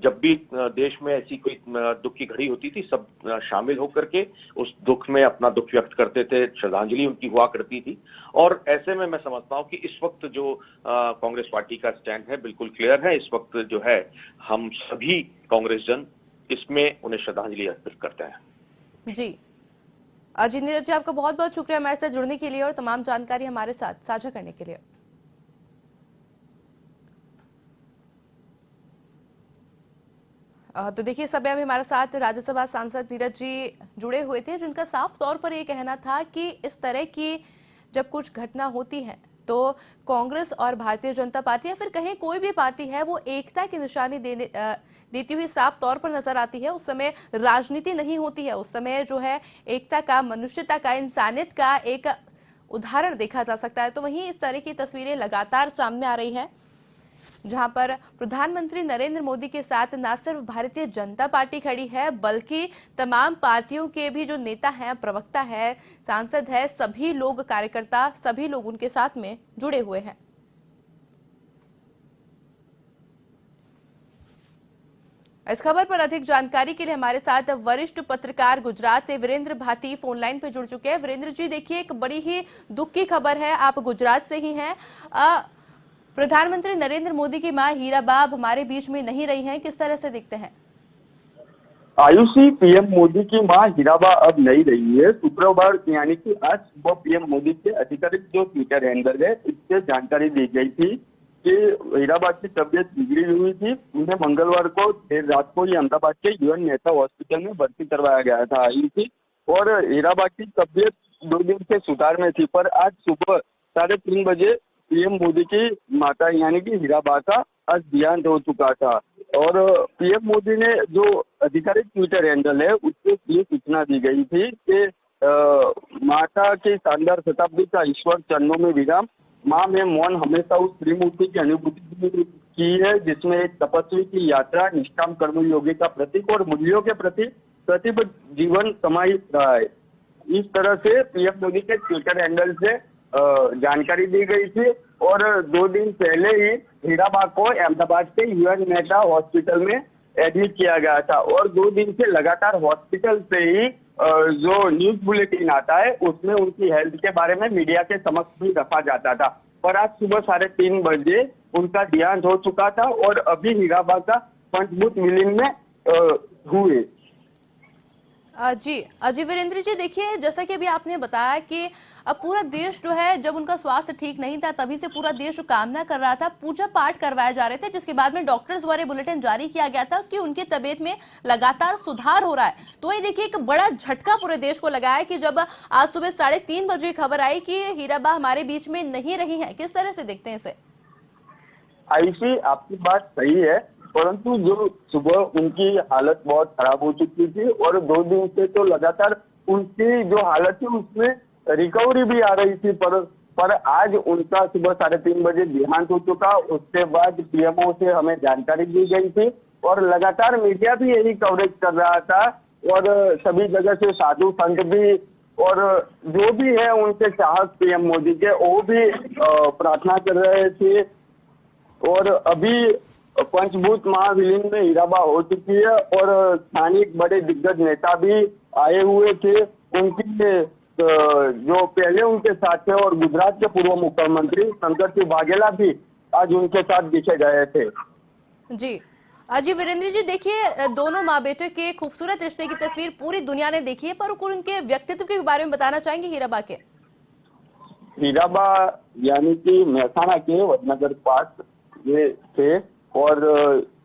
जब भी देश में ऐसी कोई दुख की घड़ी होती थी, सब शामिल होकर के उस दुख में अपना दुख व्यक्त करते थे, श्रद्धांजलि उनकी हुआ करती थी। और ऐसे में मैं समझता हूं कि इस वक्त जो कांग्रेस पार्टी का स्टैंड है बिल्कुल क्लियर है। इस वक्त जो है हम सभी कांग्रेस जन इसमें उन्हें श्रद्धांजलि अर्पित करते हैं। जी नीरज जी, आपका बहुत बहुत शुक्रिया हमारे साथ जुड़ने के लिए और तमाम जानकारी हमारे साथ साझा करने के लिए। तो देखिए, सब अभी हमारे साथ राज्यसभा सांसद नीरज जी जुड़े हुए थे, जिनका साफ तौर पर ये कहना था कि इस तरह की जब कुछ घटना होती है तो कांग्रेस और भारतीय जनता पार्टी या फिर कहीं कोई भी पार्टी है वो एकता की निशानी देती हुई साफ तौर पर नजर आती है। उस समय राजनीति नहीं होती है, उस समय जो है एकता का, मनुष्यता का, इंसानियत का एक उदाहरण देखा जा सकता है। तो वहीं इस तरह की तस्वीरें लगातार सामने आ रही है, जहां पर प्रधानमंत्री नरेंद्र मोदी के साथ न सिर्फ भारतीय जनता पार्टी खड़ी है, बल्कि तमाम पार्टियों के भी जो नेता हैं, प्रवक्ता है, सांसद है, सभी लोग, कार्यकर्ता, सभी लोग उनके साथ में जुड़े हुए हैं। इस खबर पर अधिक जानकारी के लिए हमारे साथ वरिष्ठ पत्रकार गुजरात से वीरेंद्र भाटी फोन लाइन पर जुड़ चुके हैं। वीरेंद्र जी, देखिए, एक बड़ी ही दुख की खबर है, आप गुजरात से ही हैं। प्रधानमंत्री नरेंद्र मोदी की मां हीराबा हमारे बीच में नहीं रही हैं, किस तरह से देखते हैं? आयुषी, पीएम मोदी की मां हीराबा अब नहीं रही है। शुक्रवार यानी कि आज सुबह पीएम मोदी के आधिकारिक जो ट्विटर हैंडल है, इससे जानकारी दी गई थी कि हीराबा की तबीयत बिगड़ी हुई थी। उन्हें मंगलवार को देर रात को ही अहमदाबाद के UN नेता हॉस्पिटल में भर्ती करवाया गया था। आयुषी, और हीराबा की तबीयत 2 दिन से सुधार में थी, पर आज सुबह 3:30 बजे पीएम मोदी की माता यानी कि हीराबा का आज देहांत हो चुका था। और पीएम मोदी ने जो आधिकारिक ट्विटर हैंडल है उससे ये सूचना दी गई थी कि माता की शानदार शताब्दी का ईश्वर चरणों में विराम। माँ में मौन हमेशा उस त्रिमूर्ति की अनुभूति की है जिसमें एक तपस्वी की यात्रा, निष्काम कर्मयोगी का प्रतीक और मूल्यों के प्रति प्रतिबद्ध जीवन समाहित रहा है। इस तरह से पीएम मोदी के ट्विटर हैंडल से जानकारी दी गई थी। और 2 दिन पहले ही हीराबा को अहमदाबाद के यूएन मेहता हॉस्पिटल में एडमिट किया गया था। और 2 दिन से लगातार हॉस्पिटल से ही जो न्यूज बुलेटिन आता है उसमें उनकी हेल्थ के बारे में मीडिया के समक्ष भी रखा जाता था। पर आज सुबह 3:30 बजे उनका देहांत हो चुका था और अभी हीराबा का पंचभूत विलीन में हुए। जी वीरेंद्र जी, देखिए जैसा कि अभी आपने बताया कि अब पूरा देश जो है, जब उनका स्वास्थ्य ठीक नहीं था तभी से पूरा देश कामना कर रहा था, पूजा पाठ करवाए जा रहे थे, जिसके बाद में डॉक्टर्स द्वारा बुलेटिन जारी किया गया था कि उनकी तबीयत में लगातार सुधार हो रहा है। तो ये देखिए एक बड़ा झटका पूरे देश को लगा है कि जब आज सुबह 3:30 बजे खबर आई कि हीराबा हमारे बीच में नहीं रही है। किस तरह से देखते हैं इसे? आयुषी, आपकी बात सही है, परंतु जो सुबह उनकी हालत बहुत खराब हो चुकी थी और 2 दिन से तो लगातार उनकी जो हालत थी उसमें रिकवरी भी आ रही थी। पर आज उनका सुबह 3:30 बजे देहांत हो चुका। उसके बाद पीएमओ से हमें जानकारी दी गई थी और लगातार मीडिया भी यही कवरेज कर रहा था और सभी जगह से साधु संत भी और जो भी है उनके चाहक पीएम मोदी के वो भी प्रार्थना कर रहे थे। और अभी पंचभूत महाविलीन में हीराबा हो चुकी है और स्थानीय बड़े दिग्गज नेता भी आए हुए थे। उनके जो पहले उनके साथ थे और गुजरात के पूर्व मुख्यमंत्री शंकर सिंह वाघेला भी आज उनके साथ दिखे गए थे। जी वीरेंद्र जी, देखिए दोनों माँ बेटे के खूबसूरत रिश्ते की तस्वीर पूरी दुनिया ने देखी है, पर उनके व्यक्तित्व के बारे में बताना चाहेंगे हीराबा के? हीराबा यानी कि मेहसाणा के वडनगर पास ये थे और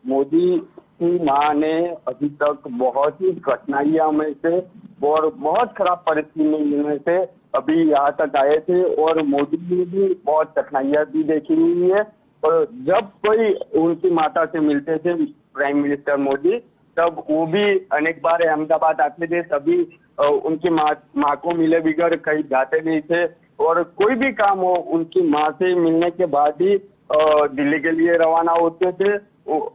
मोदी की माँ ने अभी तक बहुत ही कठिनाइयों में से और बहुत खराब परिस्थिति में से अभी यहाँ तक आए थे और मोदी ने भी बहुत कठिनाइयां भी देखी हुई है। और जब कोई उनकी माता से मिलते थे प्राइम मिनिस्टर मोदी, तब वो भी अनेक बार अहमदाबाद आते थे, तभी उनकी माँ को मिले बिगड़ कहीं जाते नहीं थे और कोई भी काम हो उनकी माँ से मिलने के बाद ही दिल्ली के लिए रवाना होते थे।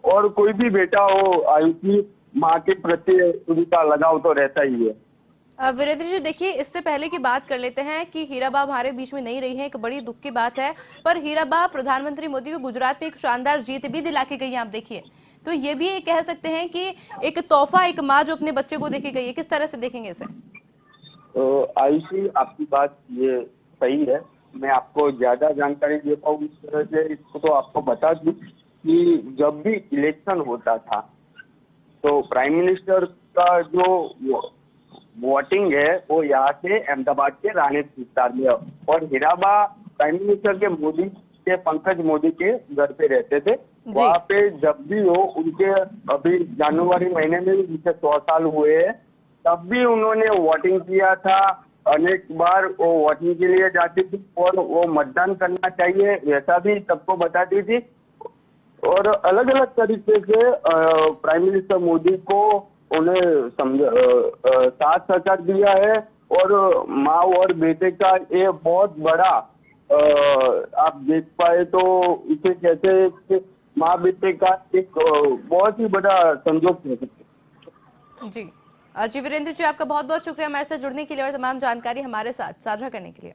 और कोई भी बेटा हो आयुषी, माँ के प्रति उनका लगाव तो रहता ही है। वीरेंद्र जी, देखिए इससे पहले की बात कर लेते हैं कि हीराबा हमारे बीच में नहीं रही है, एक बड़ी दुख की बात है, पर हीराबा प्रधानमंत्री मोदी को गुजरात में एक शानदार जीत भी दिला के गई है। आप देखिए, तो ये भी कह सकते हैं कि एक तोहफा एक माँ जो अपने बच्चे को देके गई है। किस तरह से देखेंगे इसे? आयुषी, आपकी बात ये सही है, मैं आपको ज्यादा जानकारी दे पाऊँ इस तरह से इसको तो आपको बता दूं कि जब भी इलेक्शन होता था तो प्राइम मिनिस्टर का जो वोटिंग है वो यहाँ से अहमदाबाद के रानी विस्तार में, और हीराबा प्राइम मिनिस्टर के मोदी के पंकज मोदी के घर पे रहते थे। वहाँ पे जब भी हो उनके अभी जनवरी महीने में उनके 100 साल हुए हैं, तब भी उन्होंने वोटिंग किया था। अनेक बार वो वोटिंग के लिए जाती थी और वो मतदान करना चाहिए ऐसा भी सबको बताती थी और अलग अलग तरीके से प्राइम मिनिस्टर मोदी को उन्हें साथ सहकार दिया है। और माँ और बेटे का ये बहुत बड़ा आप देख पाए तो इसे कहते हैं माँ बेटे का एक बहुत ही बड़ा संजोग है। जी वीरेंद्र जी, आपका बहुत बहुत शुक्रिया हमारे साथ जुड़ने के लिए और तमाम जानकारी हमारे साथ साझा करने के लिए।